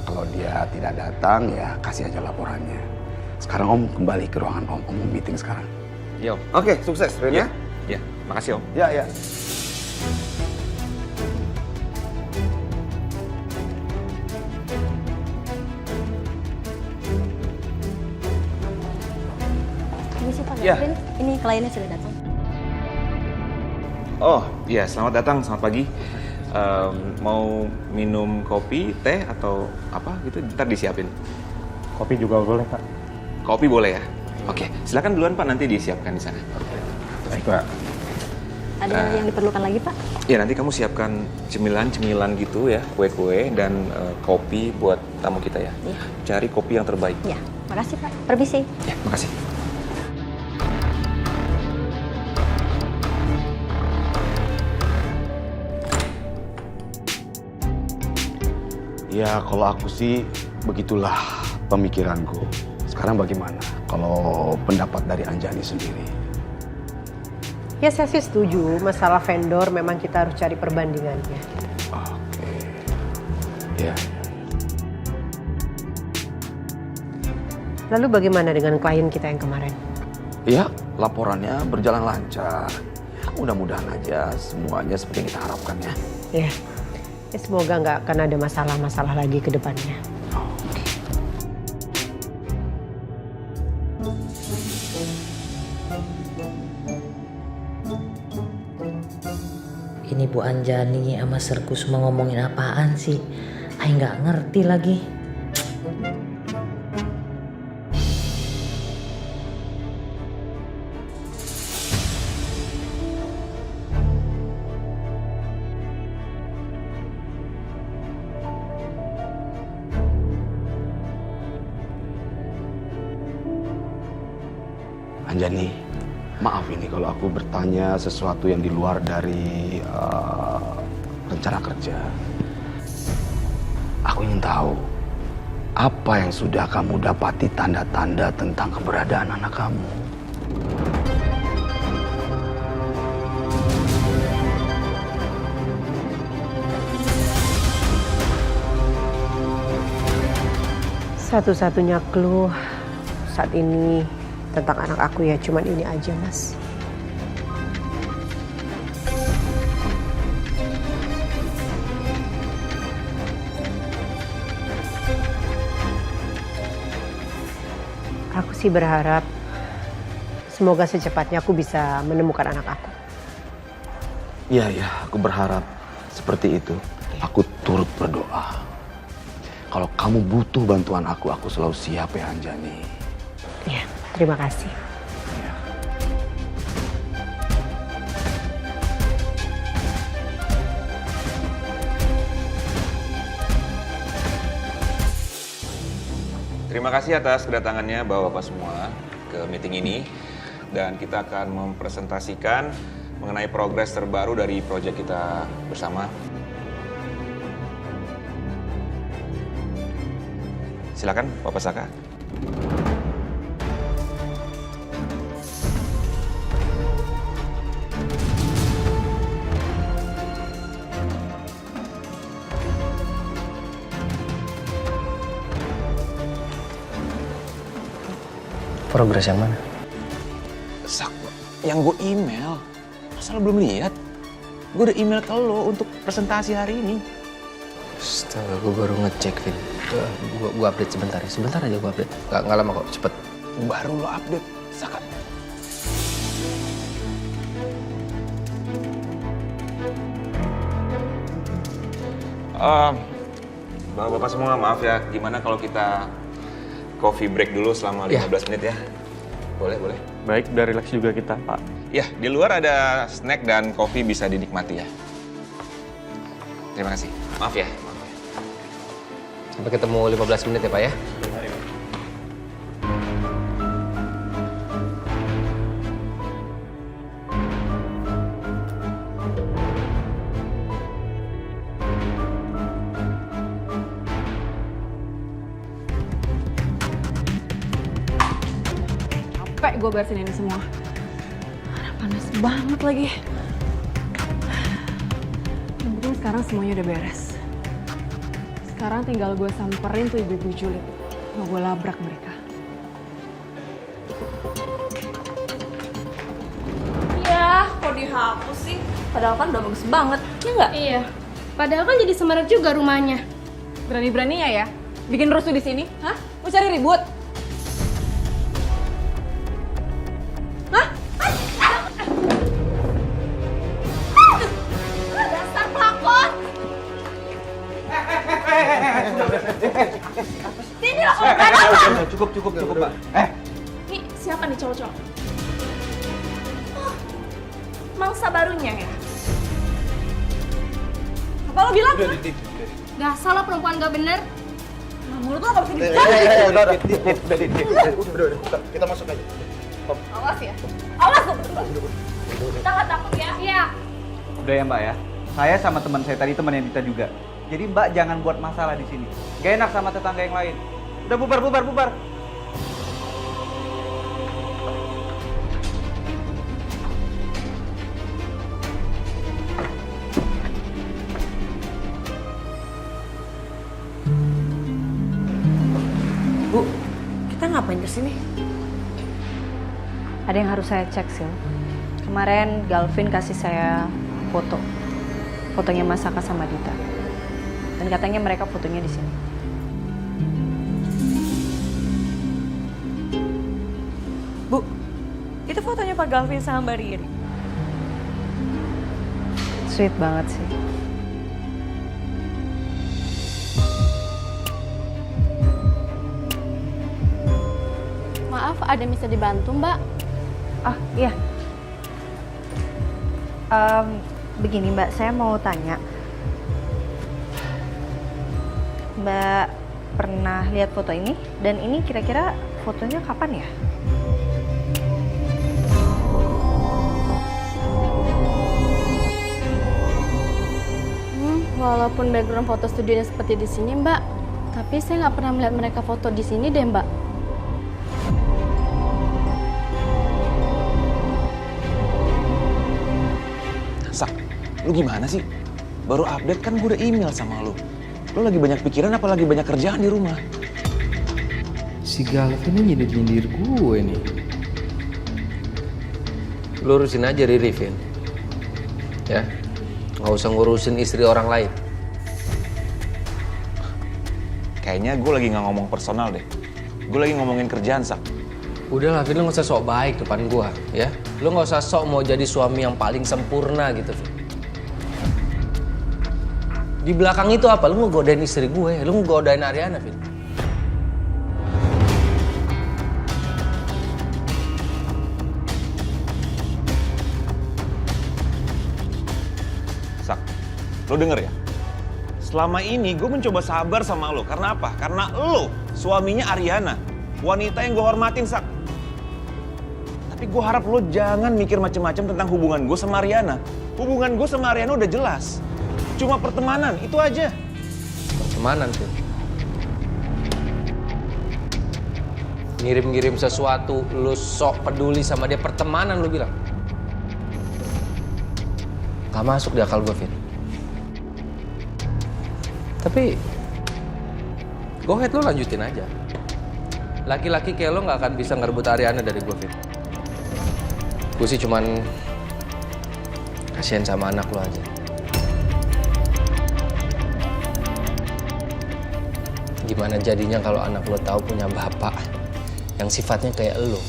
Kalau dia tidak datang, ya kasih aja laporannya. Sekarang Om kembali ke ruangan Om. Om mau meeting sekarang. Iya, Om. Oke, sukses, Ren ya. Ya, makasih, Om. Ya. Permisi Pak Ya. Gavin, ini kliennya sudah datang. Oh, iya, selamat datang, selamat pagi. Mau minum kopi, teh, atau apa gitu, ntar disiapin. Kopi juga boleh, Pak. Kopi boleh ya? Oke, silakan duluan Pak, nanti disiapkan di sana. Baik, Pak. Ada yang diperlukan lagi Pak? Ya, nanti kamu siapkan cemilan-cemilan gitu ya, kue-kue dan kopi buat tamu kita ya. Iya. Cari kopi yang terbaik. Ya, makasih Pak. Permisi. Ya, makasih. Ya, kalau aku sih begitulah pemikiranku. Sekarang bagaimana kalau pendapat dari Anjani sendiri? Ya saya sih setuju, masalah vendor memang kita harus cari perbandingannya. Oke. Ya. Lalu bagaimana dengan klien kita yang kemarin? Ya, laporannya berjalan lancar. Mudah-mudahan aja semuanya seperti yang kita harapkan ya. Ya, semoga nggak akan ada masalah-masalah lagi ke depannya. Ini Bu Anjani sama Serkus mau ngomongin apaan sih? Ay nggak ngerti lagi. Anjani, maaf ini kalau aku bertanya sesuatu yang di luar dari rencana kerja. Aku ingin tahu apa yang sudah kamu dapati tanda-tanda tentang keberadaan anak kamu. Satu-satunya clue saat ini tentang anak aku ya cuman ini aja, Mas. Aku sih berharap semoga secepatnya aku bisa menemukan anak aku. Iya, aku berharap seperti itu. Aku turut berdoa. Kalau kamu butuh bantuan aku selalu siap ya, Anjani. Ya, terima kasih. Terima kasih atas kedatangannya Bapak-Bapak semua ke meeting ini. Dan kita akan mempresentasikan mengenai progres terbaru dari proyek kita bersama. Silakan Bapak Saka. Progres yang mana? Yang gue email. Masa lo belum lihat? Gue udah email ke lo untuk presentasi hari ini. Astaga, gue baru ngecek, Vin. Gue update sebentar ya. Sebentar aja gue update. Nggak lama kok, cepet. Baru lo update, Saka. Bapak-bapak semua, maaf ya. Gimana kalau kita coffee break dulu selama 15 menit ya? Boleh, boleh. Baik, udah relax juga kita, Pak. Ya, di luar ada snack dan kopi bisa dinikmati ya. Terima kasih. Maaf ya. Sampai ketemu 15 menit ya, Pak ya. Capek gue beresin ini semua. Panas banget lagi. Yang penting sekarang semuanya udah beres. Sekarang tinggal gue samperin tuh ibu-ibu julid. Mau gue labrak mereka. Ya, kok dihapus sih? Padahal kan udah bagus banget, ya nggak? Iya. Padahal kan jadi semarak juga rumahnya. Berani-beraninya ya? Bikin rusuh di sini? Hah? Mau cari ribut? Dasar pelakon! Sini lah, Cukup, Mbak. Nih, siapa nih cowok-cowok? Oh, mangsa barunya ya? Apa lo bilang? Dasar lo perempuan gak bener. Mulut lo gak bisa dijaga. Udah, kita masuk aja. Awas ya. Awas lo berdua. Kita gak takut ya? Iya. Udah ya Mbak ya. Saya sama teman saya tadi temannya Dita juga. Jadi Mbak jangan buat masalah di sini. Gak enak sama tetangga yang lain. Udah bubar. Bu, kita ngapain kesini? Ada yang harus saya cek, Sil. Kemarin Galvin kasih saya foto. Fotonya Mas Saka sama Dita. Dan katanya mereka fotonya di sini. Bu, itu fotonya Pak Galvin sama Mbak Riri. Sweet banget sih. Maaf, ada yang bisa dibantu, Mbak? Ah, iya. Begini Mbak, saya mau tanya. Mbak pernah lihat foto ini? Dan ini kira-kira fotonya kapan ya? Walaupun background foto studionya seperti di sini, Mbak, tapi saya nggak pernah melihat mereka foto di sini deh, Mbak. Sak, lu gimana sih? Baru update kan gue udah email sama lu. Lu lagi banyak pikiran apa lagi banyak kerjaan di rumah? Si Galvin ini nyindir gue nih. Lu urusin aja Riri, Vin. Ya, nggak usah ngurusin istri orang lain. Kayaknya gue lagi nggak ngomong personal deh. Gue lagi ngomongin kerjaan, Sak. Udah lah, Vin, lu nggak usah sok baik depan gua, ya. Lu nggak usah sok mau jadi suami yang paling sempurna gitu, Vin. Di belakang itu apa? Lu mau godain istri gue, lu mau godain Ariana, Vin. Sak, lo denger ya? Selama ini gue mencoba sabar sama lo. Karena apa? Karena lo suaminya Ariana. Wanita yang gue hormatin, Sak. Tapi gue harap lo jangan mikir macem-macem tentang hubungan gue sama Ariana. Hubungan gue sama Ariana udah jelas. Cuma pertemanan, itu aja. Pertemanan, Vin. Ngirim-ngirim sesuatu, lu sok peduli sama dia, pertemanan lu bilang. Gak masuk di akal gue, Vin. Tapi go ahead, lo lanjutin aja. Laki-laki kayak lo gak akan bisa ngerebut Ariana dari gue, Vin. Gue sih cuman kasihan sama anak lo aja. Gimana jadinya kalau anak lo tahu punya bapak yang sifatnya kayak lo?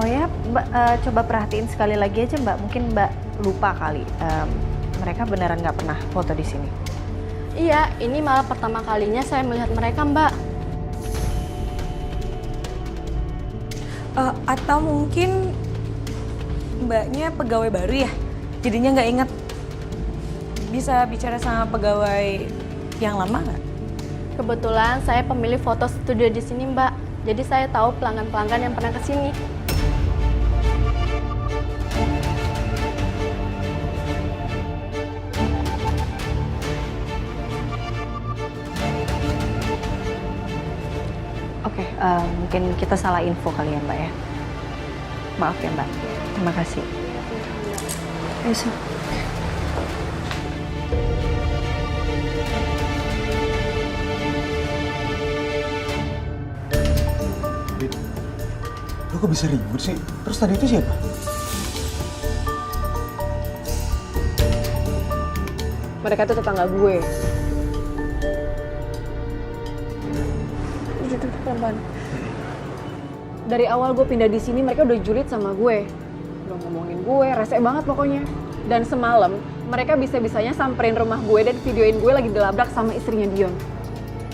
Oh ya, Mbak, coba perhatiin sekali lagi aja Mbak. Mungkin Mbak lupa kali. Mereka beneran nggak pernah foto di sini. Iya, ini malah pertama kalinya saya melihat mereka, Mbak. Atau mungkin Mbaknya pegawai baru ya? Jadinya nggak inget. Bisa bicara sama pegawai yang lama nggak? Kebetulan saya pemilik foto studio di sini, Mbak. Jadi saya tahu pelanggan-pelanggan yang pernah ke sini. Oke, mungkin kita salah info kali ya Mbak ya. Maaf ya Mbak. Terima kasih. Besok. Lo kok bisa ribut sih? Terus tadi itu siapa? Mereka tuh tetangga gue. Dari awal gue pindah di sini, mereka udah julid sama gue. Udah ngomongin gue, rese banget pokoknya. Dan semalam, mereka bisa-bisanya samperin rumah gue dan videoin gue lagi dilabrak sama istrinya Dion.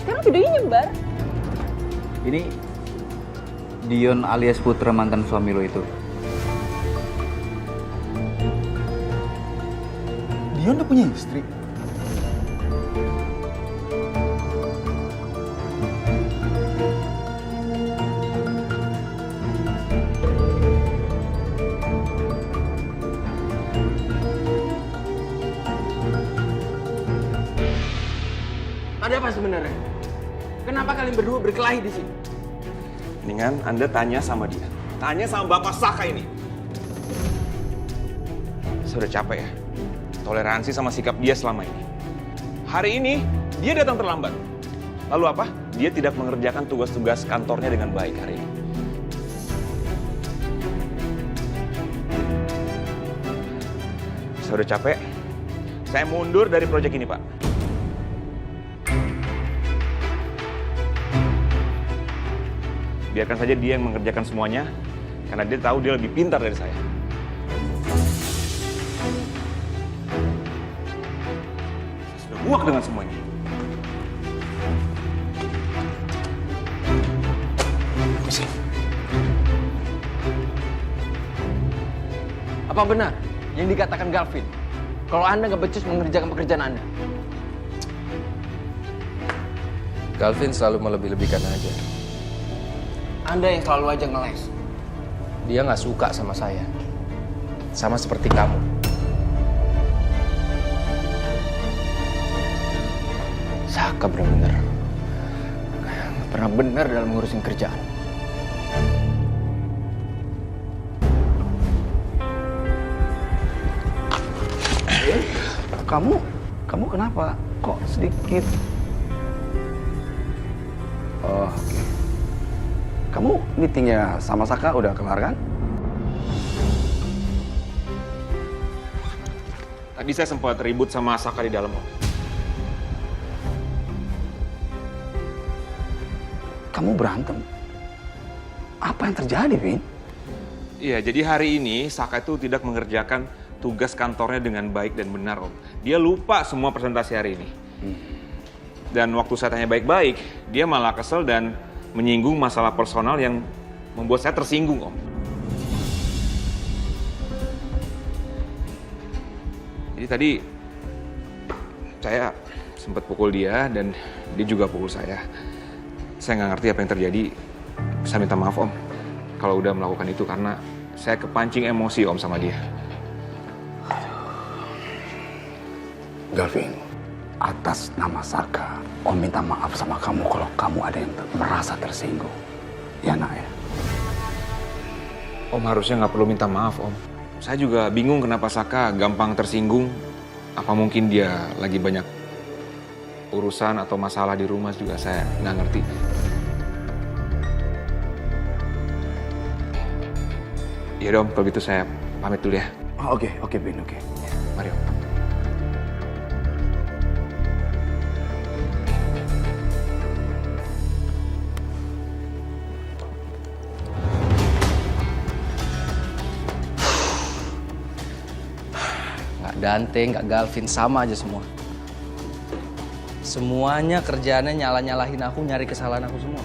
Sekarang videonya nyebar. Ini Dion alias Putra mantan suami lo itu. Dion udah punya istri? Ada apa sebenarnya? Kenapa kalian berdua berkelahi di sini? Mendingan Anda tanya sama dia. Tanya sama Bapak Saka ini. Saya udah capek ya. Toleransi sama sikap dia selama ini. Hari ini, dia datang terlambat. Lalu apa? Dia tidak mengerjakan tugas-tugas kantornya dengan baik hari ini. Saya udah capek. Saya mundur dari proyek ini, Pak. Biarkan saja dia yang mengerjakan semuanya, karena dia tahu dia lebih pintar dari saya. Saya sudah muak dengan semuanya. Apa benar yang dikatakan Galvin? Kalau Anda nggak becus mengerjakan pekerjaan Anda? Galvin selalu melebih-lebihkan aja. Anda yang selalu aja ngeles. Dia nggak suka sama saya. Sama seperti kamu. Saka bener-bener nggak pernah benar dalam ngurusin kerjaan. Kamu kenapa? Kok sedikit? Oh, oke. Kamu meetingnya sama Saka udah kelar kan? Tadi saya sempat ribut sama Saka di dalam, Om. Kamu berantem? Apa yang terjadi, Vin? Iya, jadi hari ini Saka itu tidak mengerjakan tugas kantornya dengan baik dan benar, Om. Dia lupa semua presentasi hari ini. Dan waktu saya tanya baik-baik, dia malah kesel dan menyinggung masalah personal yang membuat saya tersinggung, Om. Jadi tadi saya sempat pukul dia dan dia juga pukul saya. Saya nggak ngerti apa yang terjadi. Saya minta maaf, Om, kalau udah melakukan itu karena saya kepancing emosi, Om, sama dia. Galvin, atas nama Saka, Om minta maaf sama kamu kalau kamu ada yang merasa tersinggung. Ya nak ya? Om harusnya nggak perlu minta maaf, Om. Saya juga bingung kenapa Saka gampang tersinggung. Apa mungkin dia lagi banyak urusan atau masalah di rumah juga saya nggak ngerti. Ya Om, kalau gitu saya pamit dulu ya. Oke, Bin, oke. Mari Om. Nggak Dante, nggak Galvin, sama aja semua. Semuanya kerjaannya nyalah-nyalahin aku, nyari kesalahan aku semua.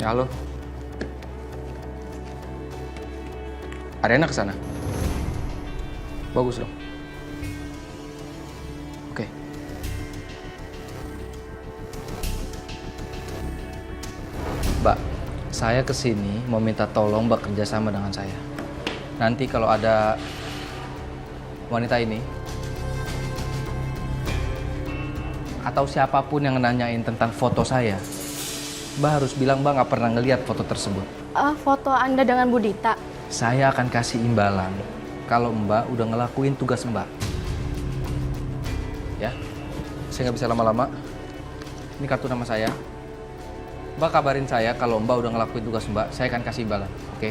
Ya, halo. Ariana kesana? Bagus dong. Oke. Mbak, saya kesini mau minta tolong Mbak kerjasama dengan saya. Nanti kalau ada wanita ini atau siapapun yang nanyain tentang foto saya, Mbak harus bilang Mbak nggak pernah ngeliat foto tersebut. Foto Anda dengan Bu Dita? Saya akan kasih imbalan kalau Mbak udah ngelakuin tugas Mbak. Ya, saya nggak bisa lama-lama. Ini kartu nama saya. Mbak kabarin saya kalau Mbak udah ngelakuin tugas Mbak, saya akan kasih imbalan, oke?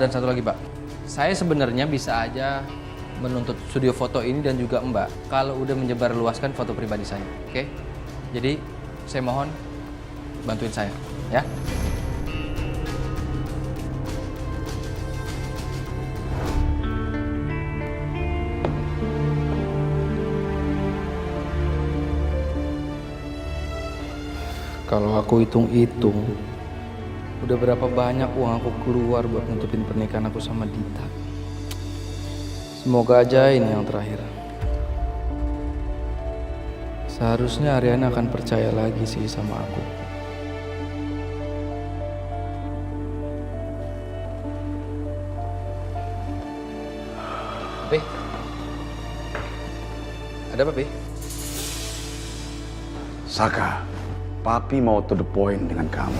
Dan satu lagi Mbak, saya sebenarnya bisa aja menuntut studio foto ini dan juga Mbak kalau udah menyebarluaskan foto pribadi saya, oke? Jadi saya mohon bantuin saya, ya. Kalau aku hitung-hitung, udah berapa banyak uang aku keluar buat nutupin pernikahan aku sama Dita. Semoga aja ini yang terakhir. Seharusnya Ariana akan percaya lagi sih sama aku. Pi? Ada apa, Pi? Saka, Papi mau to the point dengan kamu.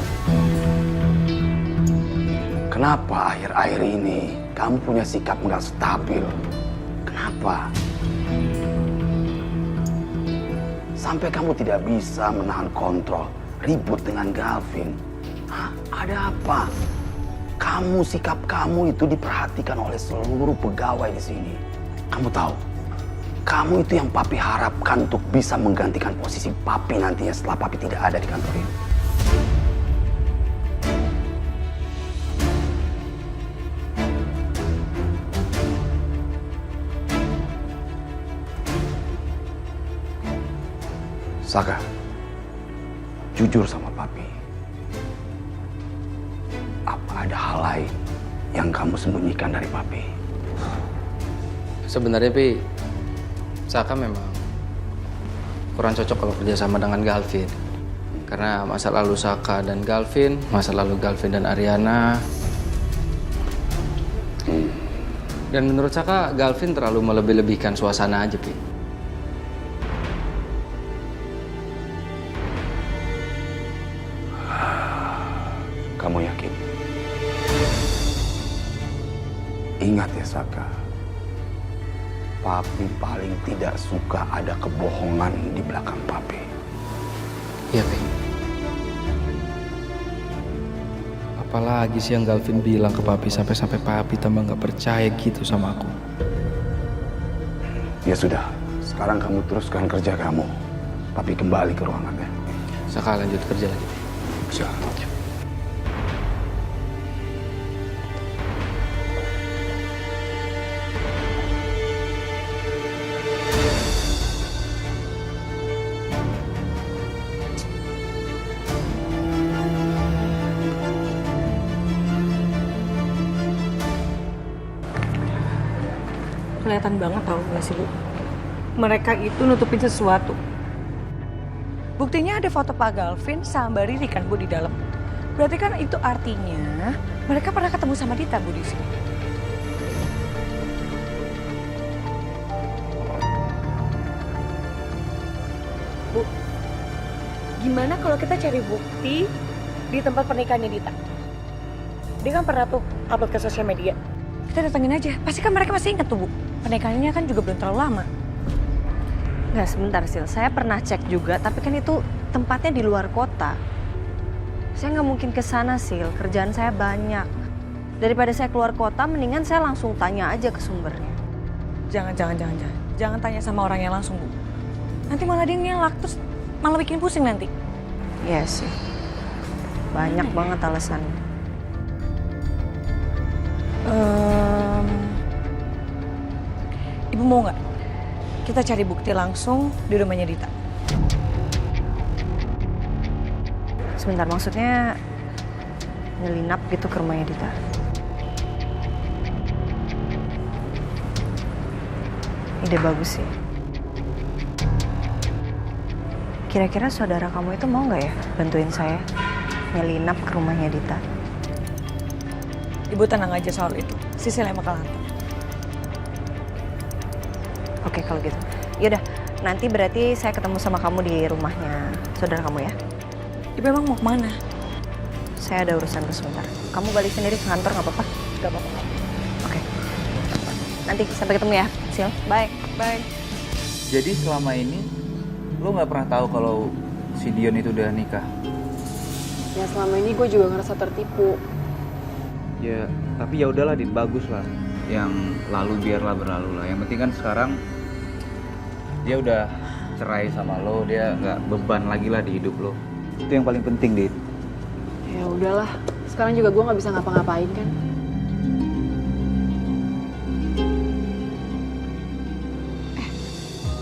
Kenapa akhir-akhir ini kamu punya sikap nggak stabil? Kenapa? Sampai kamu tidak bisa menahan kontrol, ribut dengan Galvin. Hah, ada apa? Sikap kamu itu diperhatikan oleh seluruh pegawai di sini. Kamu tahu, kamu itu yang Papi harapkan untuk bisa menggantikan posisi Papi nantinya setelah Papi tidak ada di kantor ini. Saka, jujur sama Papi. Apa ada hal lain yang kamu sembunyikan dari Papi? Sebenarnya, Pi, Saka memang kurang cocok kalau kerjasama dengan Galvin. Karena masa lalu Saka dan Galvin, masa lalu Galvin dan Ariana. Dan menurut Saka, Galvin terlalu melebih-lebihkan suasana aja, Pi. Kamu yakin? Ingat ya Saka, Papi paling tidak suka ada kebohongan di belakang Papi. Iya, Pi. Apalagi sih yang Galvin bilang ke Papi sampai Papi tambah nggak percaya gitu sama aku. Ya sudah, sekarang kamu teruskan kerja kamu. Papi kembali ke ruangannya. Saka lanjut kerja lagi. Siap. Kelihatan banget tau gak sih Bu? Mereka itu nutupin sesuatu. Buktinya ada foto Pak Galvin sama Mbak Riri kan Bu di dalam. Berarti kan itu artinya mereka pernah ketemu sama Dita Bu di sini. Gimana kalau kita cari bukti di tempat pernikahannya Dita? Dia kan pernah tuh upload ke sosial media. Kita datengin aja. Pasti kan mereka masih ingat tuh, Bu. Pernikahannya kan juga belum terlalu lama. Nggak, sebentar Sil. Saya pernah cek juga, tapi kan itu tempatnya di luar kota. Saya nggak mungkin ke sana, Sil. Kerjaan saya banyak. Daripada saya keluar kota, mendingan saya langsung tanya aja ke sumbernya. Jangan. Jangan tanya sama orangnya langsung, Bu. Nanti malah dia ngelak, terus malah bikin pusing nanti. Iya sih. Banyak banget alasannya. Ibu mau nggak? Kita cari bukti langsung di rumahnya Dita. Sebentar, maksudnya nyelinap gitu ke rumahnya Dita. Ide bagus sih. Kira-kira saudara kamu itu mau nggak ya bantuin saya nyelinap ke rumahnya Dita? Ibu tenang aja soal itu. Sisil yang bakal hantar. Oke kalau gitu. Yaudah, nanti berarti saya ketemu sama kamu di rumahnya saudara kamu ya? Ibu emang mau kemana? Saya ada urusan tuh sebentar. Kamu balik sendiri ke kantor nggak apa-apa? Gak apa-apa. Oke. Nanti sampai ketemu ya, Sil. Bye. Bye. Jadi selama ini lo nggak pernah tahu kalau si Dion itu udah nikah? Ya selama ini gue juga ngerasa tertipu. Ya, tapi ya udahlah, Dit, bagus lah. Yang lalu biarlah berlalu lah. Yang penting kan sekarang dia udah cerai sama lo, dia nggak beban lagi lah di hidup lo. Itu yang paling penting, Dit. Ya udahlah, sekarang juga gue nggak bisa ngapa-ngapain kan.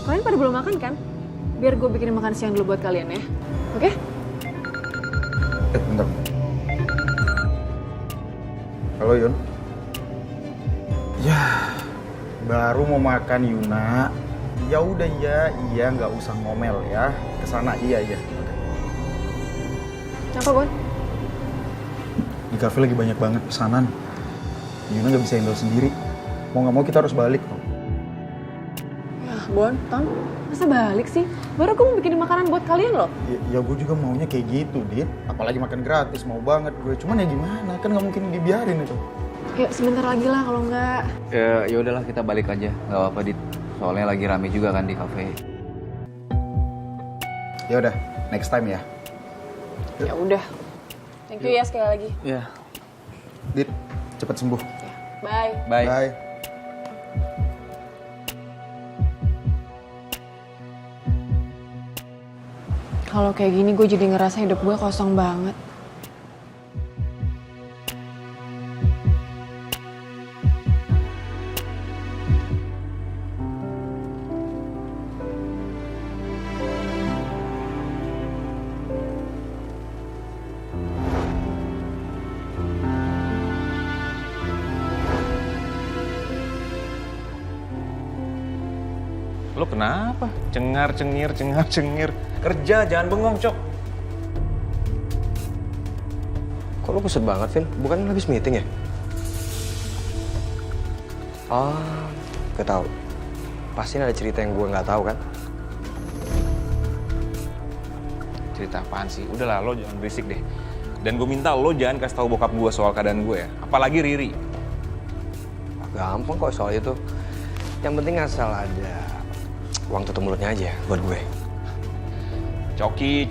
Kalian pada belum makan kan? Biar gue bikin makan siang dulu buat kalian ya, oke? Bentar. Halo Yun. Ya, baru mau makan Yuna. Ya udah iya nggak usah ngomel ya. Kesana iya. Apa Bon? Di kafe lagi banyak banget pesanan. Yuna nggak bisa handle sendiri. Mau nggak mau kita harus balik kok. Ya Bon, Tom, masa balik sih? Baru gue mau bikin makanan buat kalian loh. Ya gue juga maunya kayak gitu, Dit. Apalagi makan gratis, mau banget gue. Cuman ya gimana, kan nggak mungkin dibiarin itu. Yuk sebentar lagi lah kalau nggak. Ya udahlah, kita balik aja. Nggak apa-apa, Dit. Soalnya lagi rame juga kan di kafe. Ya udah, next time ya. Ya udah. Thank you ya sekali lagi. Ya. Dit, cepat sembuh. Bye. Bye. Kalau kayak gini gue jadi ngerasa hidup gue kosong banget. Lo kenapa? Cengar-cengir. Kerja, jangan bengong, Cok. Kok lu kusut banget, Vin? Bukan habis meeting ya? Oh, gak tahu. Pasti ada cerita yang gue nggak tahu kan? Cerita apaan sih? Udahlah, lo jangan berisik deh. Dan gue minta lo jangan kasih tahu bokap gue soal keadaan gue ya. Apalagi Riri. Gampang kok soal itu. Yang penting asal ada uang tutup mulutnya aja buat gue. Coki.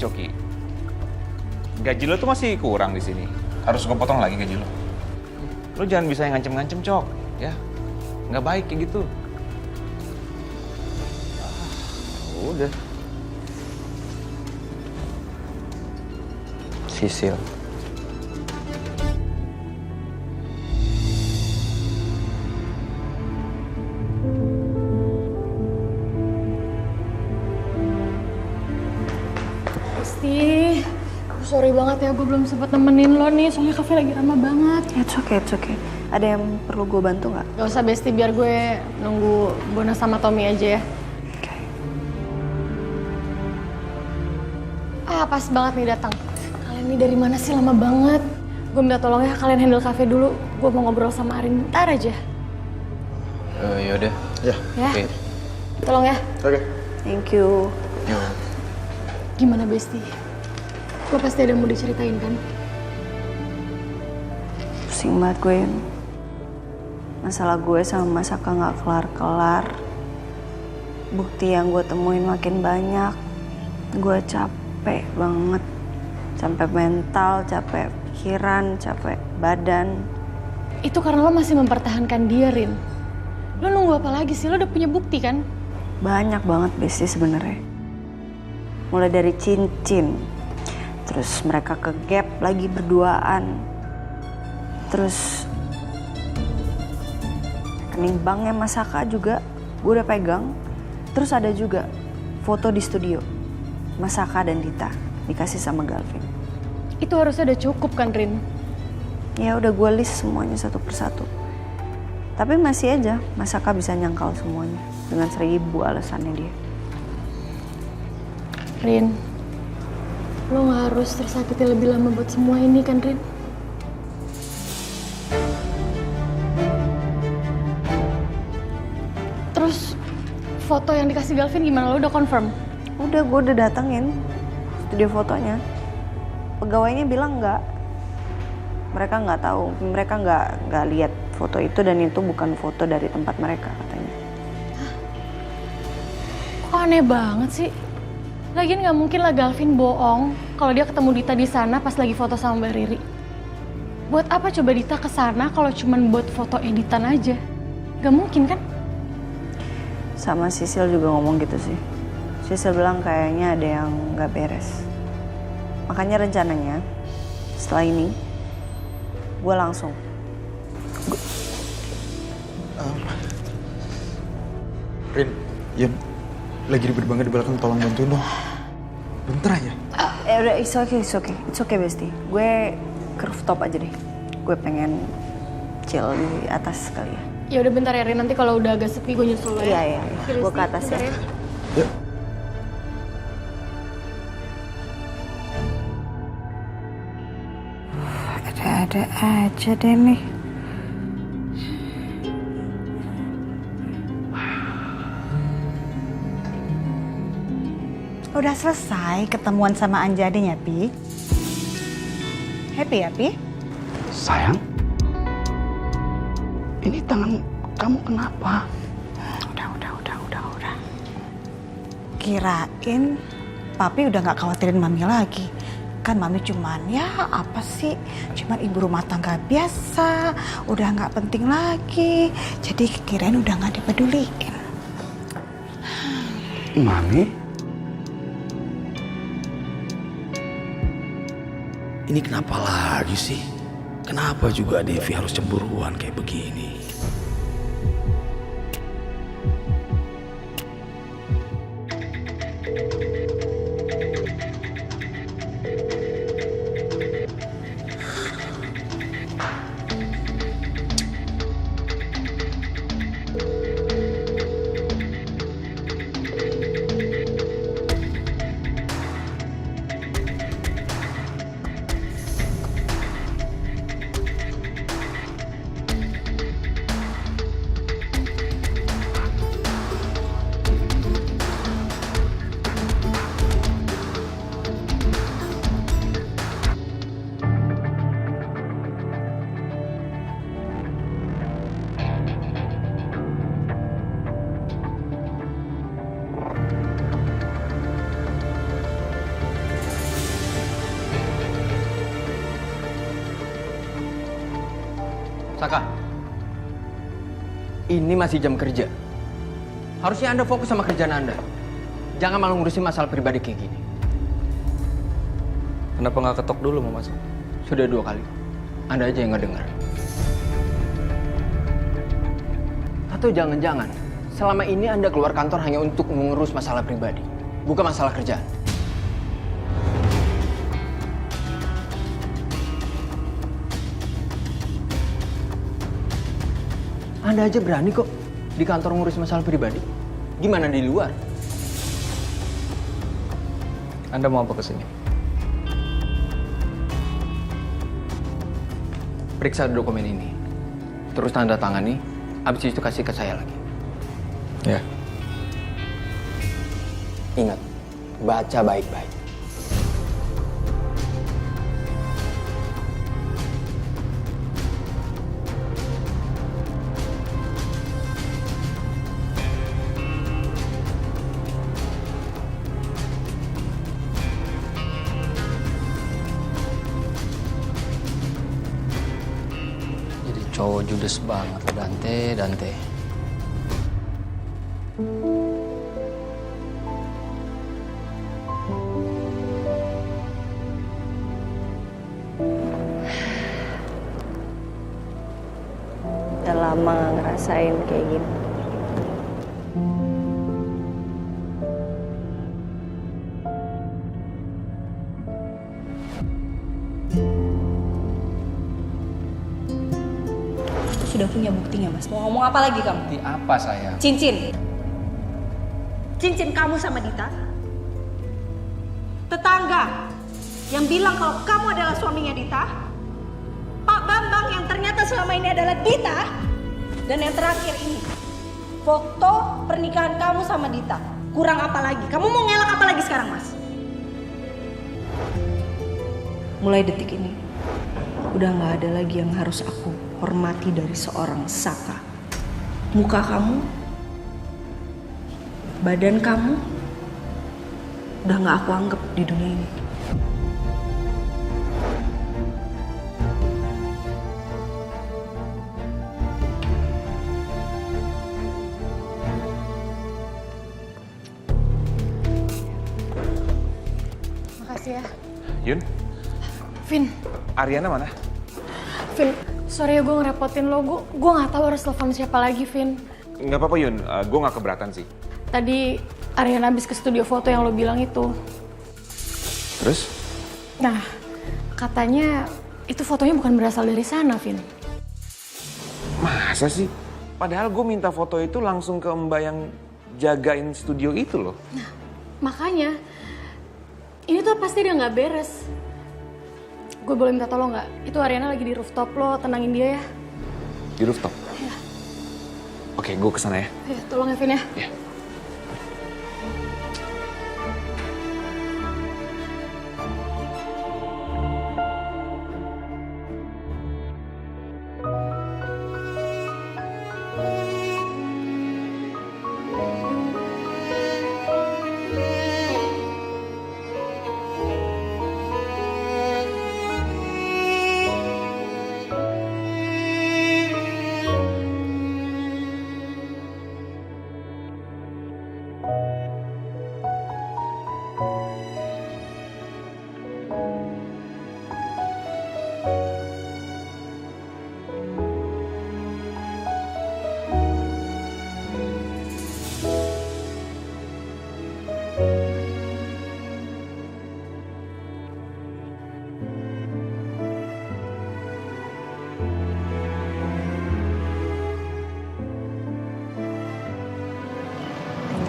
Gaji lo tuh masih kurang di sini. Harus gue potong lagi gaji lo. Lo jangan bisa yang ngancem-ngancem, Cok. Ya, nggak baik kayak gitu. Udah. Sisil. Pasti, sorry banget ya gue belum sempat nemenin lo nih, soalnya kafe lagi ramah banget. It's okay. Ada yang perlu gue bantu nggak? Gak usah Besti, biar gue nunggu Bona sama Tommy aja ya. Pas banget nih datang. Kalian ini dari mana sih, lama banget. Gue minta tolong ya, kalian handle kafe dulu. Gue mau ngobrol sama Arin bentar aja. Yaudah. Ya. Ya. Tolong ya. Oke. Thank you. Gimana Besti? Lo pasti ada mau diceritain kan? Pusing banget gue, Yun. Masalah gue sama Mas Aka nggak kelar-kelar. Bukti yang gue temuin makin banyak. Gue capek banget. Capek mental, capek pikiran, capek badan. Itu karena lo masih mempertahankan dia, Rin. Lo nunggu apa lagi sih? Lo udah punya bukti kan? Banyak banget Besti sebenarnya. Mulai dari cincin, terus mereka ke gap lagi berduaan, terus rekening banknya Mas Aka juga gue udah pegang. Terus ada juga foto di studio Mas Aka dan Dita dikasih sama Galvin. Itu harusnya udah cukup kan, Rin? Ya udah gue list semuanya satu persatu. Tapi masih aja Mas Aka bisa nyangkal semuanya dengan 1000 alasannya dia. Rin, lo gak harus tersakiti lebih lama buat semua ini kan, Rin? Terus foto yang dikasih Galvin gimana? Lo udah confirm? Udah, gue udah datengin studio fotonya. Pegawainya bilang enggak. Mereka nggak tahu, mereka nggak lihat foto itu dan itu bukan foto dari tempat mereka katanya. Kok aneh banget sih? Lagian nggak mungkin lah Galvin bohong kalau dia ketemu Dita di sana pas lagi foto sama Mbak Riri. Buat apa coba Dita ke sana kalau cuman buat foto editan aja? Gak mungkin kan? Sama Sisil juga ngomong gitu sih. Sisil bilang kayaknya ada yang nggak beres. Makanya rencananya setelah ini gue langsung. Rin, Yun, lagi ribet banget di belakang, tolong bantuin dong. Bentar aja. Udah, it's okay Besti. Gue ke rooftop aja deh. Gue pengen chill di atas kali ya. Ya udah bentar ya Rin, nanti kalau udah agak sepi gue nyusul lo ya. Iya. Gue ke atas ya. Yuk. Ada-ada aja deh nih. Udah selesai ketemuan sama Anjadinya, Pi. Happy ya, Pi? Sayang, ini tangan kamu kenapa? Udah. Kirain Papi udah gak khawatirin Mami lagi. Kan Mami cuman ya apa sih, cuman ibu rumah tangga biasa, udah gak penting lagi. Jadi kirain udah gak dipeduliin. Mami? Ini kenapa lagi sih? Kenapa juga Devi harus cemburuan kayak begini? Saka, ini masih jam kerja. Harusnya Anda fokus sama kerjaan Anda. Jangan malah ngurusin masalah pribadi kayak gini. Kenapa nggak ketok dulu mau masuk? Sudah 2 kali. Anda aja yang nggak dengar. Atau jangan-jangan selama ini Anda keluar kantor hanya untuk mengurus masalah pribadi, bukan masalah kerjaan. Anda aja berani kok di kantor ngurus masalah pribadi. Gimana di luar? Anda mau apa kesini? Periksa dokumen ini. Terus tanda tangani, habis itu kasih ke saya lagi. Ya. Ingat, baca baik-baik. judes banget lo Dante. Udah lama gak ngerasain kayak gini. Sudah punya buktinya, Mas. Mau ngomong apa lagi kamu? Bukti apa sayang? Cincin. Cincin kamu sama Dita. Tetangga yang bilang kalau kamu adalah suaminya Dita. Pak Bambang yang ternyata selama ini adalah Dita. Dan yang terakhir ini, foto pernikahan kamu sama Dita. Kurang apa lagi? Kamu mau ngelak apa lagi sekarang, Mas? Mulai detik ini, udah gak ada lagi yang harus aku hormati dari seorang Saka. Muka kamu, badan kamu, udah gak aku anggap di dunia ini. Makasih ya. Yun, Vin, Ariana mana? Vin, sorry ya gue ngerepotin lo. Gue gak tahu harus telepon siapa lagi, Vin. Nggak apa-apa Yun, gue nggak keberatan sih. Tadi Ariana habis ke studio foto yang lo bilang itu. Terus? Nah, katanya itu fotonya bukan berasal dari sana, Vin. Masa sih? Padahal gue minta foto itu langsung ke Mbak yang jagain studio itu loh. Makanya, ini tuh pasti dia nggak beres. Gue boleh minta tolong nggak? Itu Ariana lagi di rooftop, lo tenangin dia ya. Di rooftop? Iya. Oke, gue kesana ya. Ya, tolong ya, Vin ya. Iya.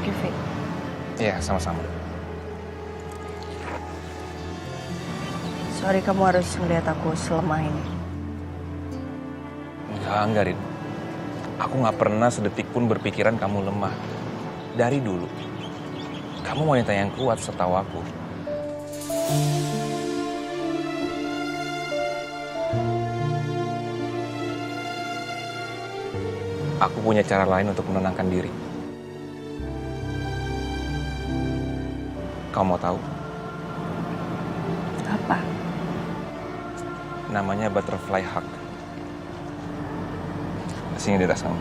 Thank you, Vin. Iya, sama-sama. Sorry kamu harus melihat aku selemah ini. Enggak, Rin. Aku nggak pernah sedetik pun berpikiran kamu lemah. Dari dulu. Kamu wanita yang kuat setahu aku. Aku punya cara lain untuk menenangkan diri. Kamu mau tahu? Apa? Namanya butterfly hug. Sini di tas kamu.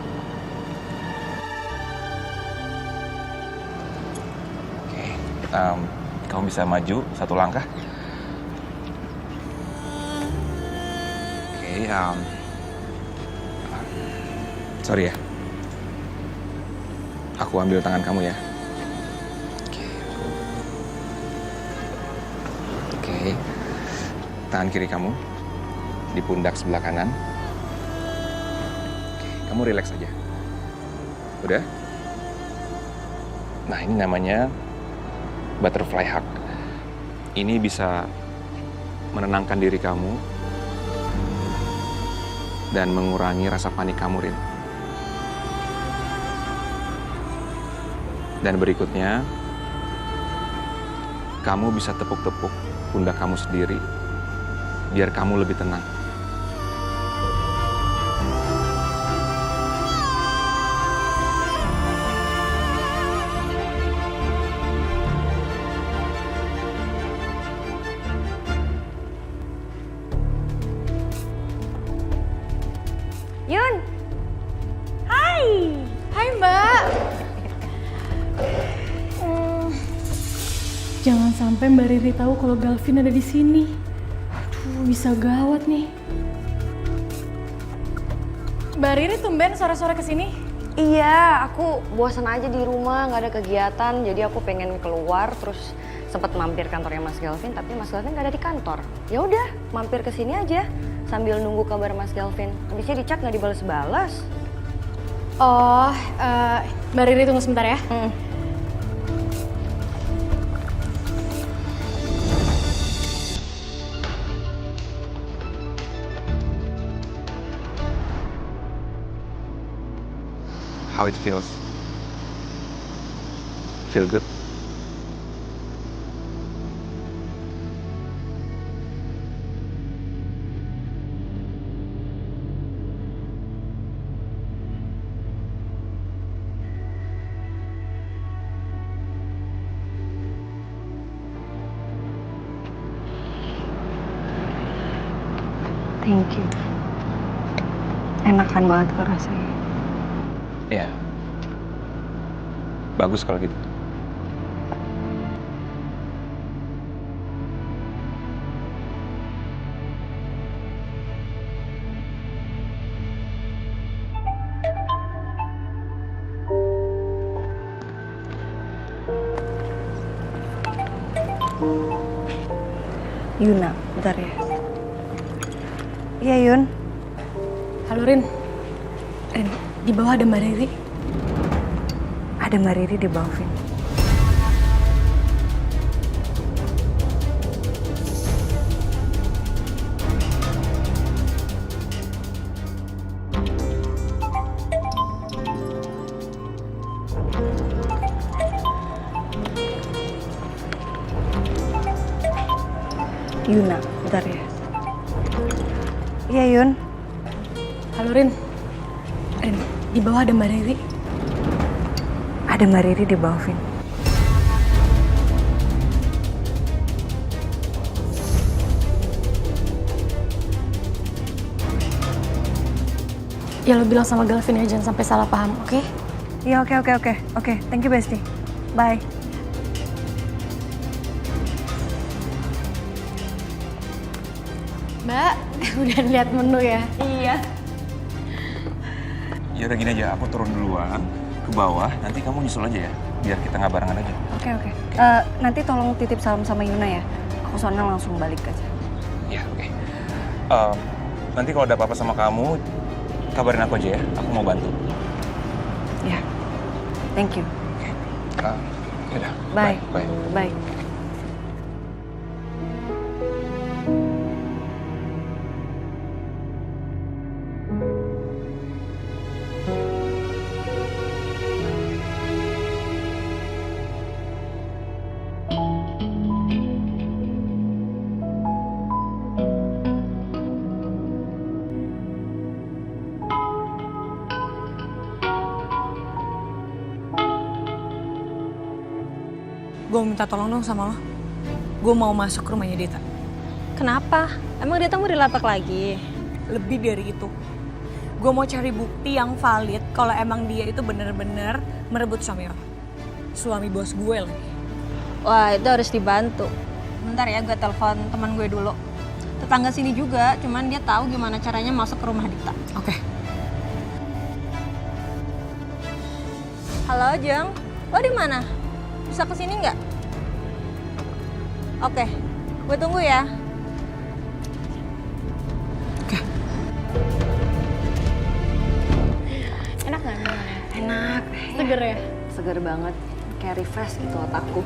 Oke, kamu bisa maju satu langkah. Oke, sorry ya. Aku ambil tangan kamu ya. Oke, tangan kiri kamu di pundak sebelah kanan. Kamu rileks aja. Udah? Nah, ini namanya butterfly hug. Ini bisa menenangkan diri kamu dan mengurangi rasa panik kamu, Rin. Dan berikutnya, kamu bisa tepuk-tepuk pundak kamu sendiri biar kamu lebih tenang. Yun! Jangan sampai Mbak Riri tahu kalau Galvin ada di sini. Aduh, bisa gawat nih. Mbak Riri tumben sore-sore kesini? Iya, aku bosan aja di rumah, nggak ada kegiatan. Jadi aku pengen keluar, terus sempat mampir kantornya Mas Galvin, tapi Mas Galvin nggak ada di kantor. Ya udah, mampir ke sini aja sambil nunggu kabar Mas Galvin. Habisnya di chat nggak dibales-balas. Oh, Mbak Riri tunggu sebentar ya. How it feels? Feel good? Thank you. Enakan banget kok rasanya. Ya. Bagus kalau gitu. Yuna, bentar ya. Iya Yun. Halo Rin. Rin, di bawah ada Mbak Riri. Ada Mbak Riri di bawah, Vin. Yuna, bentar ya. Iya Yun. Halo Rin. Rin, di bawah ada Mbak Riri. Ada Mbak Riri di bawah, Vin. Ya lo bilang sama Galvin ya, jangan sampai salah paham, oke? Iya, oke. Oke, thank you Besti. Bye. Mbak, udah lihat menu ya? Iya. Ya udah gini aja, aku turun duluan ke bawah, nanti kamu nyusul aja ya, biar kita nggak barengan aja. Oke. Nanti tolong titip salam sama Yuna ya. Aku soalnya langsung balik aja. Ya, oke. Nanti kalau ada apa-apa sama kamu, kabarin aku aja ya, aku mau bantu. Ya, thank you. Yaudah, Bye. Bye. Bye. Gue minta tolong dong sama lo. Gue mau masuk ke rumahnya Dita. Kenapa? Emang Dita mau dilapak lagi? Lebih dari itu. Gue mau cari bukti yang valid kalau emang dia itu bener-bener merebut suami orang. Suami bos gue lagi. Wah, itu harus dibantu. Bentar ya, gue telepon teman gue dulu. Tetangga sini juga, cuman dia tahu gimana caranya masuk ke rumah Dita. Oke. Halo, Jeng. Lo di mana? Bisa kesini nggak? Oke, gue tunggu ya. Enak nggak? Enak. Seger ya? Seger banget. Kayak refresh gitu otakku.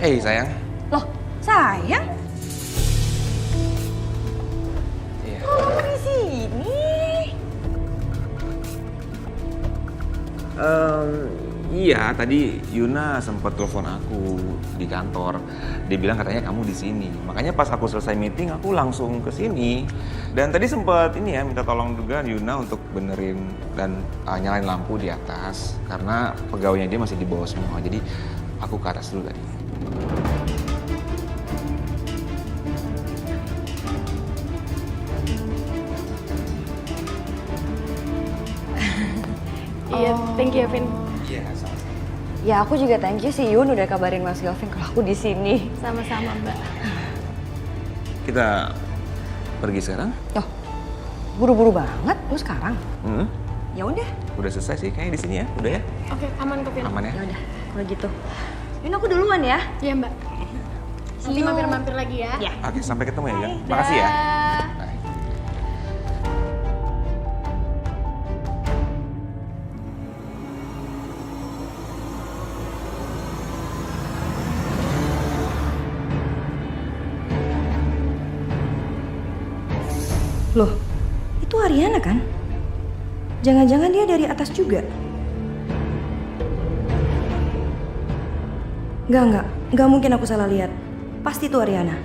Hey sayang. Loh, sayang? Iya. Kok kamu di sini? Iya, tadi Yuna sempat telepon aku di kantor. Dia bilang katanya kamu di sini. Makanya pas aku selesai meeting, aku langsung ke sini. Dan tadi sempat ini ya minta tolong juga Yuna untuk benerin dan nyalain lampu di atas karena pegawainya dia masih di bawah semua. Jadi aku ke atas dulu tadi. Iya, thank you, Vin. Iya, sama-sama. Ya aku juga thank you sih Yun udah kabarin Mas Galvin kalau aku di sini. Sama-sama Mbak. Kita pergi sekarang? Oh, buru-buru banget lu sekarang. Ya udah. Udah selesai sih kayaknya di sini ya. Udah ya? Oke, aman kok Vin. Aman ya? Ya udah, kalau gitu. Yun aku duluan ya. Iya Mbak. Nanti mampir-mampir lagi ya. Iya. Oke, sampai ketemu ya, Yun. Makasih ya. Loh, itu Ariana kan? Jangan-jangan dia dari atas juga? Enggak mungkin aku salah lihat. Pasti itu Ariana.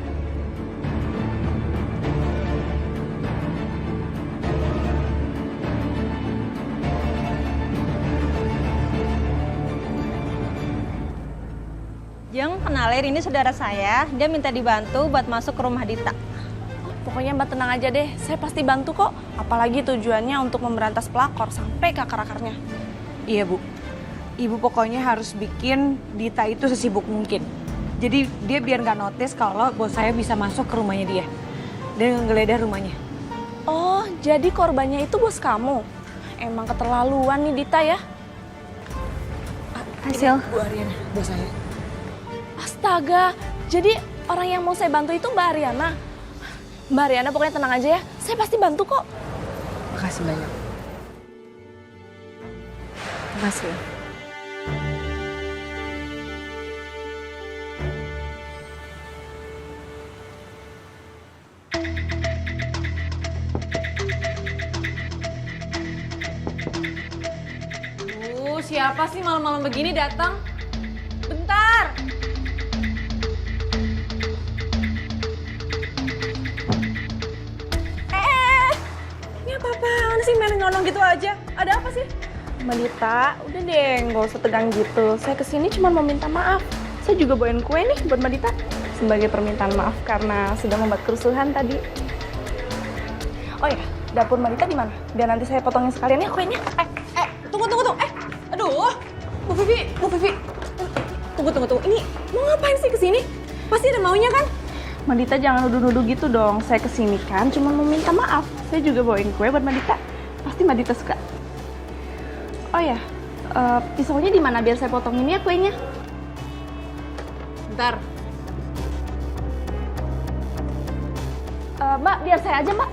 Jeng, kenalin ini saudara saya. Dia minta dibantu buat masuk ke rumah Dita. Pokoknya Mbak tenang aja deh, saya pasti bantu kok. Apalagi tujuannya untuk memberantas pelakor sampai ke akar-akarnya. Iya Bu, Ibu pokoknya harus bikin Dita itu sesibuk mungkin. Jadi dia biar nggak notice kalau bos saya bisa masuk ke rumahnya dia. Dan ngegeledah rumahnya. Oh, jadi korbannya itu bos kamu? Emang keterlaluan nih Dita ya? Hasil. Bu Ariana, bos saya. Astaga, jadi orang yang mau saya bantu itu Mbak Ariana? Mbak Ariana pokoknya tenang aja ya, saya pasti bantu kok. Makasih banyak. Makasih. Siapa sih malam-malam begini datang? Bentar! Ini apa-apaan sih main nyolong gitu aja? Ada apa sih? Mbak Dita, udah deh nggak usah tegang gitu. Saya kesini cuma mau minta maaf. Saya juga bawain kue nih buat Mbak Dita. Sebagai permintaan maaf karena sudah membuat kerusuhan tadi. Oh ya, dapur Mbak Dita di mana? Biar nanti saya potongin sekalian ya kuenya. Tunggu. Aduh, Bu Vivi. Tunggu. Ini mau ngapain sih kesini? Pasti ada maunya kan? Mbak Dita jangan nuduh-nuduh gitu dong. Saya kesini kan cuma mau minta maaf. Saya juga bawain kue buat Mbak Dita. Pasti Mbak Dita suka. Oh ya, pisaunya di mana biar saya potongin ya kuenya? Bentar. Mbak, biar saya aja, Mbak.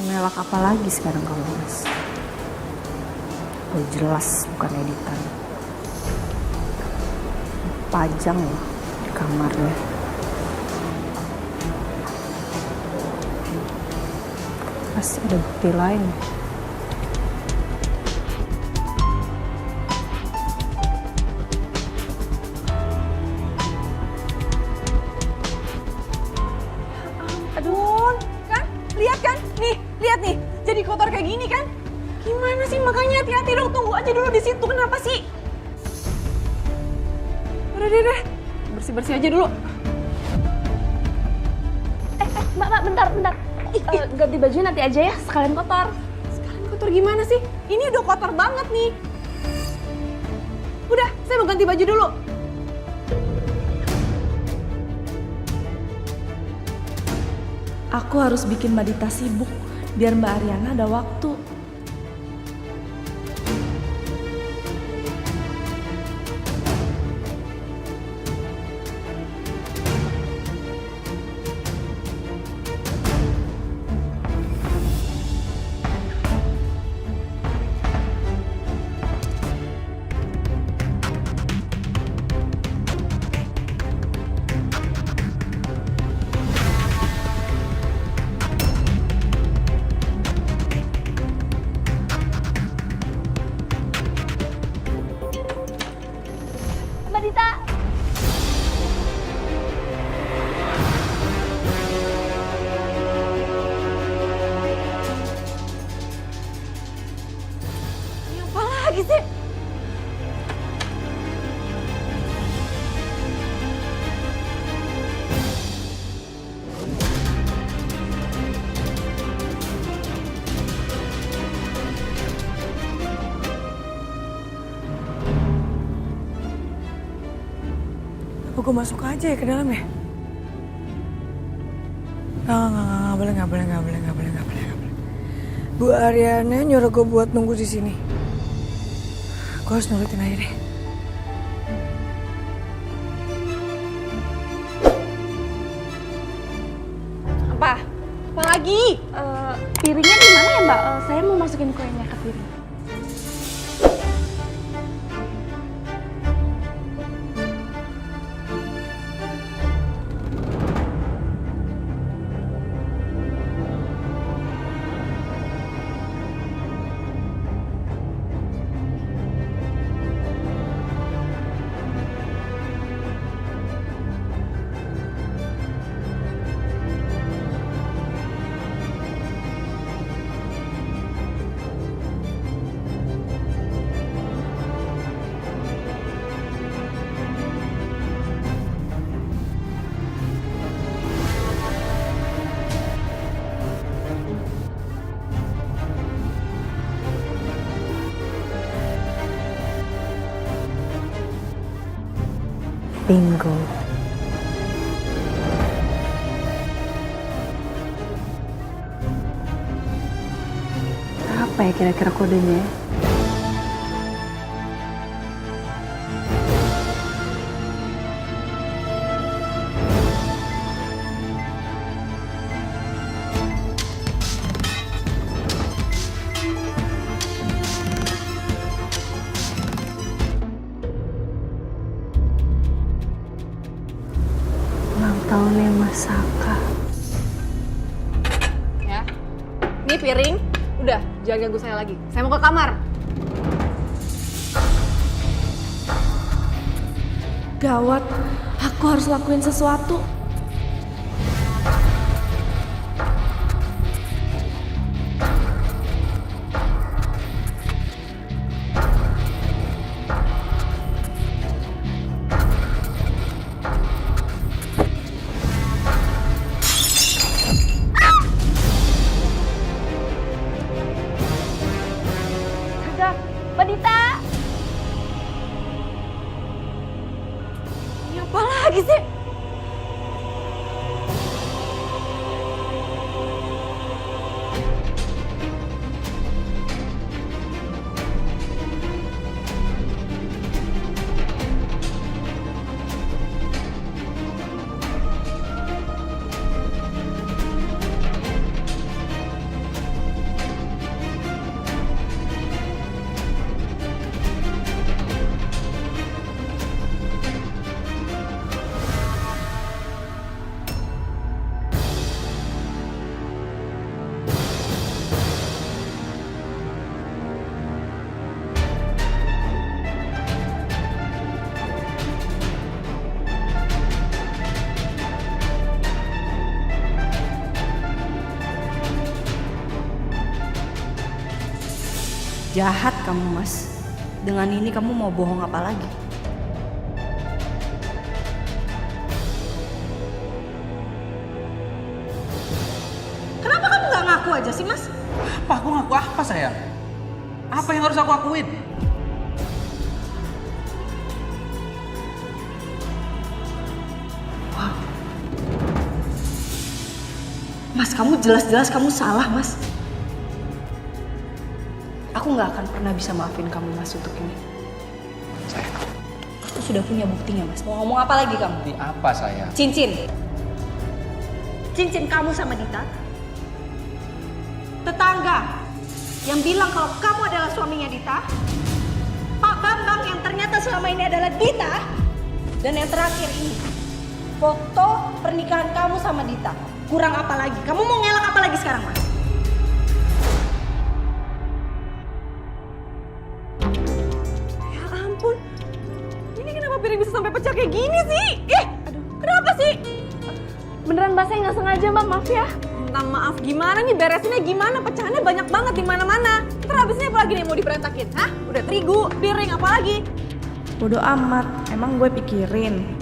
Melak apa lagi sekarang kamu, Mas? Oh, jelas bukan editan. Pajang loh di kamarnya. Pasti ada bukti lain. Aduh, kan? Lihat kan? Lihat nih. Jadi kotor kayak gini kan? Gimana sih? Makanya hati-hati dong. Tunggu aja dulu di situ. Kenapa sih? Udah deh. Bersih-bersih aja dulu. bentar. Ganti bajunya nanti aja ya, sekalian kotor. Sekalian kotor gimana sih? Ini udah kotor banget nih. Udah, saya mau ganti baju dulu. Aku harus bikin Mbak Dita sibuk, biar Mbak Ariana ada waktu. Mbak Dita! Ini apa lagi sih? Apa gue masuk aja ya ke dalam ya? Nggak boleh. Bu Ariana nyuruh gue buat nunggu di sini. Gue harus nurutin aja deh. Apa? Apa lagi? Piringnya di mana ya Mbak? Saya mau masukin kuenya ke piring. Bingo. Apa ya kira-kira kodenya? Ulang tahunnya Mas Saka. Ya. Ini piring. Udah, jangan ganggu saya lagi. Saya mau ke kamar. Gawat, aku harus lakuin sesuatu. Mbak Dita! Ini apa lagi sih? Jahat kamu, Mas. Dengan ini kamu mau bohong apa lagi? ngaku aja sih, Mas? Apa aku ngaku apa sayang? Apa yang harus aku akuin? Wow. Mas, kamu jelas-jelas kamu salah, Mas. Aku nggak akan pernah bisa maafin kamu, Mas, untuk ini. Aku sudah punya buktinya, Mas. Mau ngomong apa lagi kamu? Ini apa sayang? Cincin. Cincin kamu sama Dita. Tetangga yang bilang kalau kamu adalah suaminya Dita. Pak Bambang yang ternyata selama ini adalah Dita. Dan yang terakhir ini, foto pernikahan kamu sama Dita. Kurang apa lagi? Kamu mau ngelak apa lagi sekarang, Mas? Ya ampun, ini kenapa piring bisa sampai pecah kayak gini sih? Aduh, kenapa sih? Beneran Mbak, saya nggak sengaja Mbak, maaf ya. Minta maaf gimana nih, beresinnya gimana? Pecahannya banyak banget di mana-mana. Ntar habisnya apa lagi nih mau diberantakin? Hah? Udah terigu, piring, apa lagi? Bodoh amat, emang gue pikirin.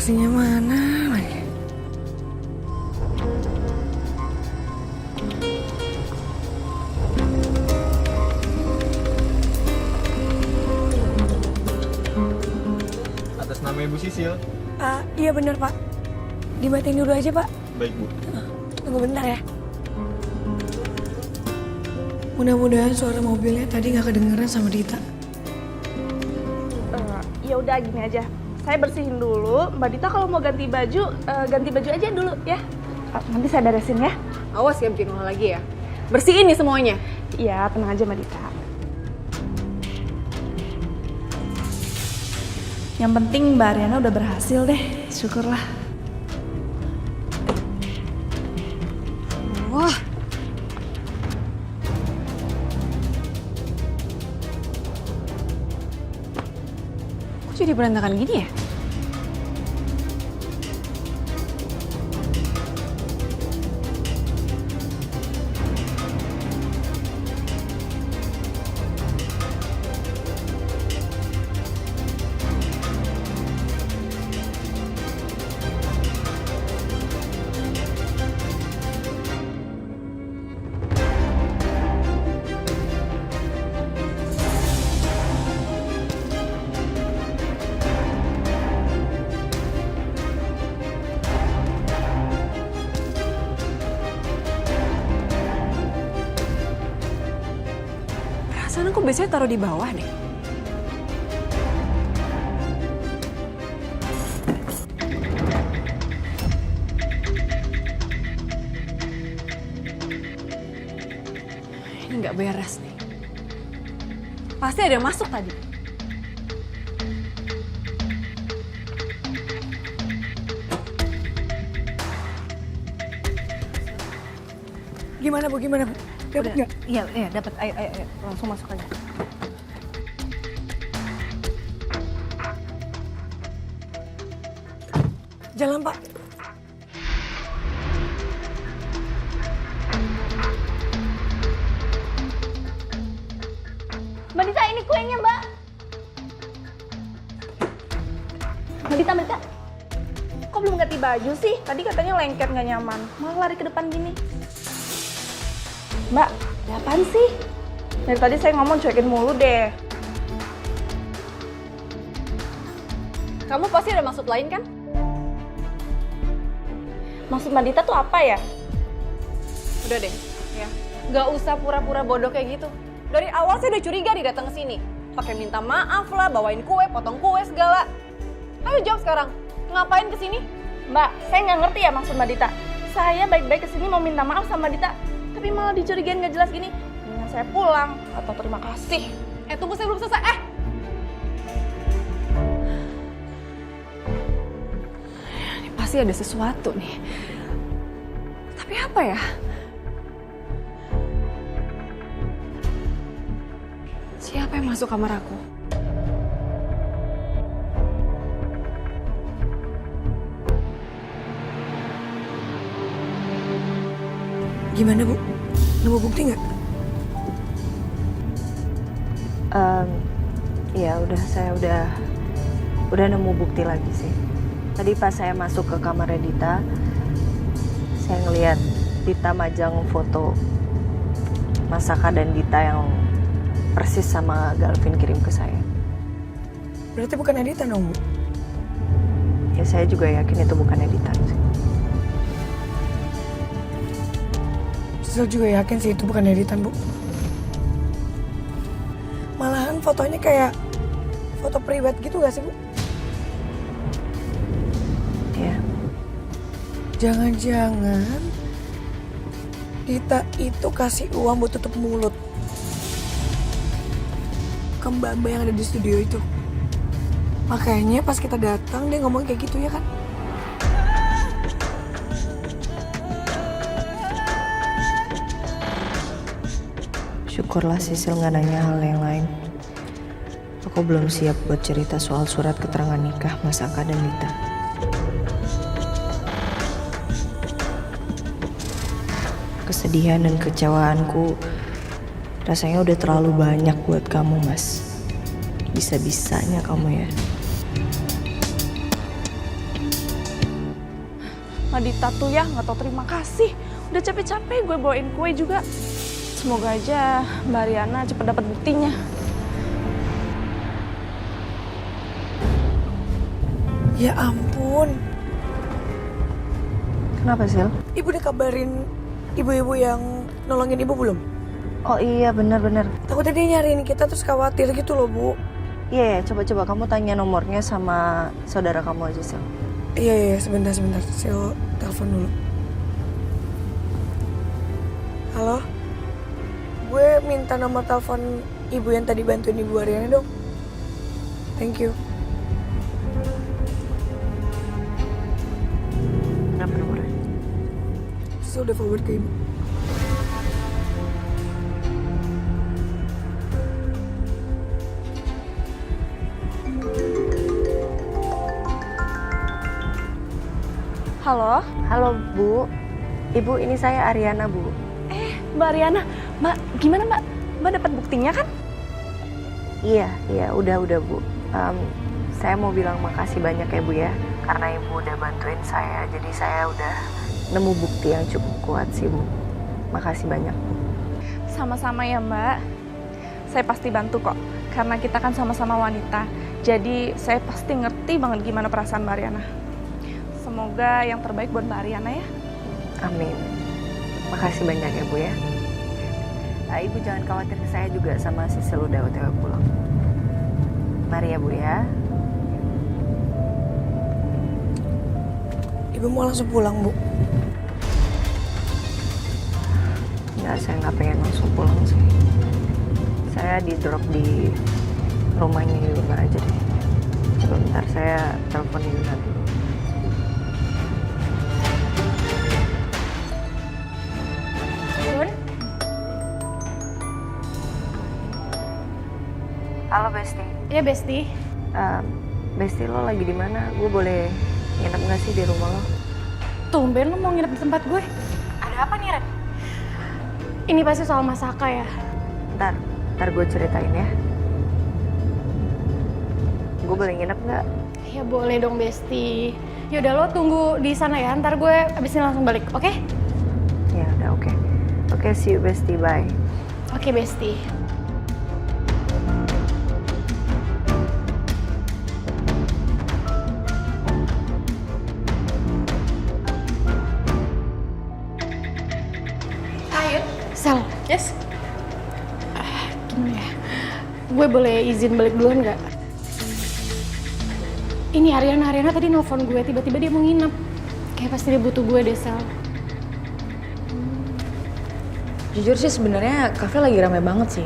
Taksinya mana lagi? Atas nama Ibu Sisil. Iya bener Pak. Dimatiin dulu aja Pak. Baik Bu. Tunggu bentar ya. Mudah-mudahan suara mobilnya tadi nggak kedengeran sama Dita. Ya udah gini aja. Saya bersihin dulu. Mbak Dita kalau mau ganti baju aja dulu ya. Nanti saya beresin ya. Awas ya bikin ulah lagi ya. Bersihin nih semuanya. Iya, tenang aja Mbak Dita. Yang penting Mbak Ariana udah berhasil deh. Syukurlah. Wah. Kok jadi berantakan gini ya? Perasaan aku biasanya taruh di bawah deh. Ini nggak beres nih. Pasti ada yang masuk tadi. Gimana Bu? Dapat nggak? Iya, dapat. Ayo, langsung masuk aja. Jalan Pak. Mbak Dita, ini kuenya Mbak. Mbak Dita. Kok belum ganti baju sih? Tadi katanya lengket nggak nyaman. Malah lari ke depan gini. Mbak, ada apaan sih? Dari tadi saya ngomong cuekin mulu deh. Kamu pasti ada maksud lain kan? Maksud Mbak Dita tuh apa ya? Udah deh, ya. Nggak usah pura-pura bodoh kayak gitu. Dari awal saya udah curiga nih datang ke sini. Pakai minta maaf lah, bawain kue, potong kue segala. Ayo jawab sekarang. Ngapain ke sini? Mbak, saya nggak ngerti ya maksud Mbak Dita. Saya baik-baik kesini mau minta maaf sama Mbak Dita, tapi malah dicurigain nggak jelas gini. Mendingan saya pulang atau terima kasih. Tunggu, saya belum selesai. Ini pasti ada sesuatu nih. Tapi apa ya? Siapa yang masuk kamar aku? Gimana Bu? Nemu bukti nggak? Ya saya udah nemu bukti lagi sih. Tadi pas saya masuk ke kamarnya Dita, saya ngeliat Dita majang foto Mas Saka dan Dita yang persis sama Galvin kirim ke saya. Berarti bukan editan dong, Bu? Ya saya juga yakin itu bukan editan sih. Saya juga yakin sih itu bukan editan, Bu. Malahan fotonya kayak foto pribadi gitu gak sih, Bu? Iya. Jangan-jangan Dita itu kasih uang buat tutup mulut ke mbak-mbak yang ada di studio itu. Makanya pas kita datang dia ngomong kayak gitu ya kan? Syukurlah Sisil nggak nanya hal yang lain. Aku belum siap buat cerita soal surat keterangan nikah Mas Saka dan Dita. Kesedihan dan kecewaanku rasanya udah terlalu banyak buat kamu, Mas. Bisa-bisanya kamu ya. Mbak Dita tuh ya nggak tau terima kasih. Udah capek-capek gue bawain kue juga. Semoga aja Mbak Ariana cepet dapat buktinya. Ya ampun. Kenapa, Sil? Ibu udah kabarin ibu-ibu yang nolongin ibu belum? Oh iya, benar-benar. Takutnya dia nyariin kita terus khawatir gitu loh, Bu. Iya, coba-coba kamu tanya nomornya sama saudara kamu aja, Sil. Iya, sebentar. Sil telepon dulu. Halo? Gue minta nomor telepon ibu yang tadi bantuin Ibu Ariana dong. Thank you. Berapa nomornya? Sil udah forward ke ibu. Halo? Halo, Bu. Ibu, ini saya Ariana, Bu. Mbak Ariana, Mbak, gimana Mbak? Mbak dapat buktinya kan? Iya, udah Bu. Saya mau bilang makasih banyak ya, Bu ya. Karena Ibu udah bantuin saya, jadi saya udah nemu bukti yang cukup kuat sih, Bu. Makasih banyak, Bu. Sama-sama ya Mbak. Saya pasti bantu kok, karena kita kan sama-sama wanita. Jadi saya pasti ngerti banget gimana perasaan Mbak Ariana. Semoga yang terbaik buat Mbak Ariana ya. Amin. Makasih banyak ya, Bu ya. Ibu jangan khawatir, saya juga sama Sisil udah OTW pulang. Mari ya, Bu ya. Ibu mau langsung pulang, Bu? Enggak, saya nggak pengen langsung pulang sih. Saya di drop di rumahnya Yuna aja deh. Sebentar, saya telepon Yuna dulu. Halo Besti. Iya Besti. Besti, lo lagi di mana? Gue boleh nginep nggak sih di rumah lo? Tumben lo mau nginep di tempat gue. Ada apa nih, Ren? Ini pasti soal Mas Saka ya? Ntar gue ceritain ya. Gue boleh nginep nggak? Ya boleh dong Besti. Yaudah lo tunggu di sana ya, ntar gue abis ini langsung balik, oke? Ya udah, oke. Oke, see you Besti, bye. Oke Besti. Sel, yes? Gimana ya? Gue boleh izin balik duluan nggak? Ini Ariana tadi nelfon gue, tiba-tiba dia mau nginep. Kayak pasti dia butuh gue deh, Sel. Jujur sih sebenarnya kafe lagi ramai banget sih.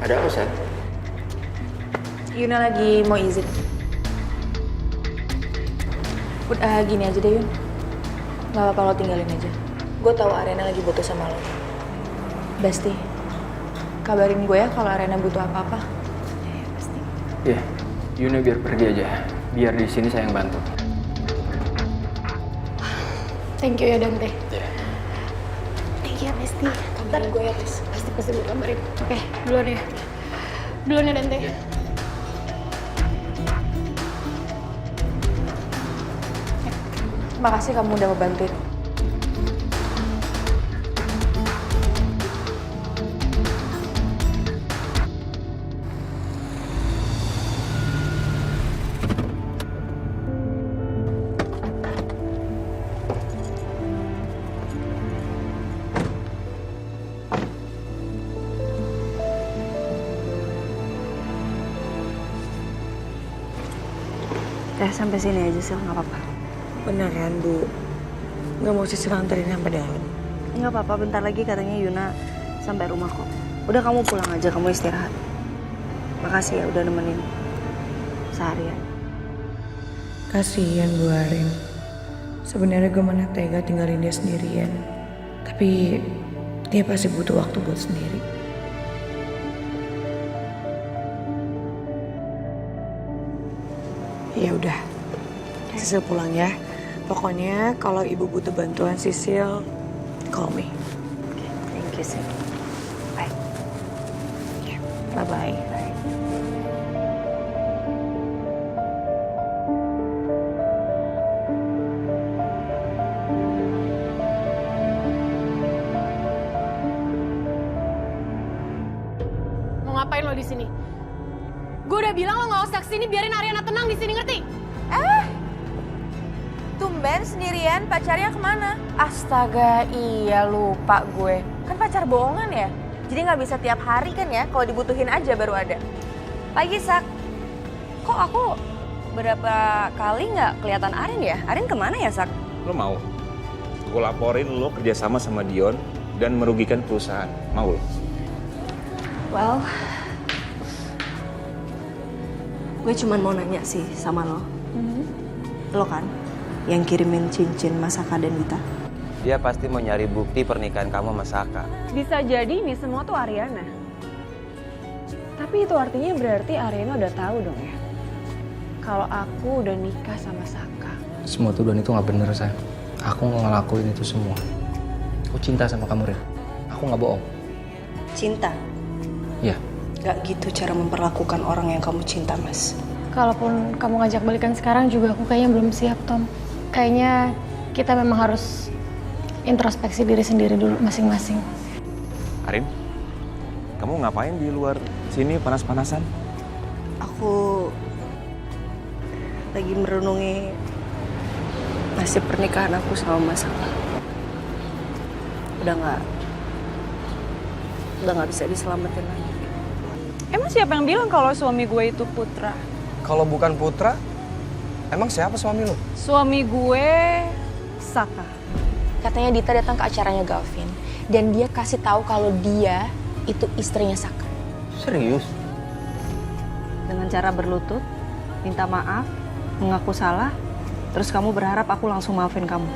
Ada apa, Sel? Yuna lagi mau izin. Udah gini aja deh Yun. Gak apa-apa lo tinggalin aja. Gue tahu Arena lagi butuh sama lo. Besti, kabarin gue ya kalau Arena butuh apa-apa. Iya, Yuna biar pergi aja. Biar di sini saya yang bantu. Thank you ya, Dante. Thank you ya, Besti. Kabarin gue ya, Ris. Pasti gue kabarin. Oke, duluan ya. Duluan ya, Dante. Makasih kamu udah ngebantuin. Sampai sini aja sih, nggak apa-apa. Beneran Bu, nggak mau sisir anterin sampai dalam. Nggak apa-apa, bentar lagi katanya Yuna sampai rumah kok. Udah kamu pulang aja, kamu istirahat. Makasih ya udah nemenin seharian. Kasihan Bu Arin. Sebenarnya gue mana tega tinggalin dia sendirian. Tapi dia pasti butuh waktu buat sendiri. Ya udah, Sisil pulang ya. Pokoknya kalau ibu butuh bantuan Sisil, call me. Thank you, Sil. Bye. Bye-bye. Mau ngapain lo di sini? Gue udah bilang lo nggak usah kesini, biarin Ariana tenang di sini, ngerti? Tumben sendirian, pacarnya kemana? Astaga, iya lupa gue. Kan pacar bohongan ya? Jadi nggak bisa tiap hari kan ya? Kalau dibutuhin aja baru ada. Pagi, Sak. Kok aku berapa kali nggak kelihatan Arin ya? Arin kemana ya, Sak? Lo mau? Gue laporin lo kerjasama sama Dion dan merugikan perusahaan. Mau lo? Well, gue cuman mau nanya sih sama lo. Lo kan yang kirimin cincin Mas Saka dan Dita. Dia pasti mau nyari bukti pernikahan kamu sama Saka. Bisa jadi ini semua tuh Ariana. Tapi itu artinya berarti Ariana udah tahu dong ya. Kalau aku udah nikah sama Saka. Semua tuduhan itu nggak bener, sayang. Aku nggak ngelakuin itu semua. Aku cinta sama kamu, Rin. Aku nggak bohong. Cinta? Iya. Gak gitu cara memperlakukan orang yang kamu cinta, Mas. Kalaupun kamu ngajak balikan sekarang juga aku kayaknya belum siap, Tom. Kayaknya kita memang harus introspeksi diri sendiri dulu masing-masing. Arin, kamu ngapain di luar sini panas-panasan? Aku lagi merenungi nasib pernikahan aku sama Mas Saka. Udah nggak bisa diselamatin lagi. Emang siapa yang bilang kalau suami gue itu Putra? Kalau bukan Putra, emang siapa suami lu? Suami gue Saka. Katanya Dita datang ke acaranya Galvin dan dia kasih tahu kalau dia itu istrinya Saka. Serius? Dengan cara berlutut, minta maaf, mengaku salah, terus kamu berharap aku langsung maafin kamu.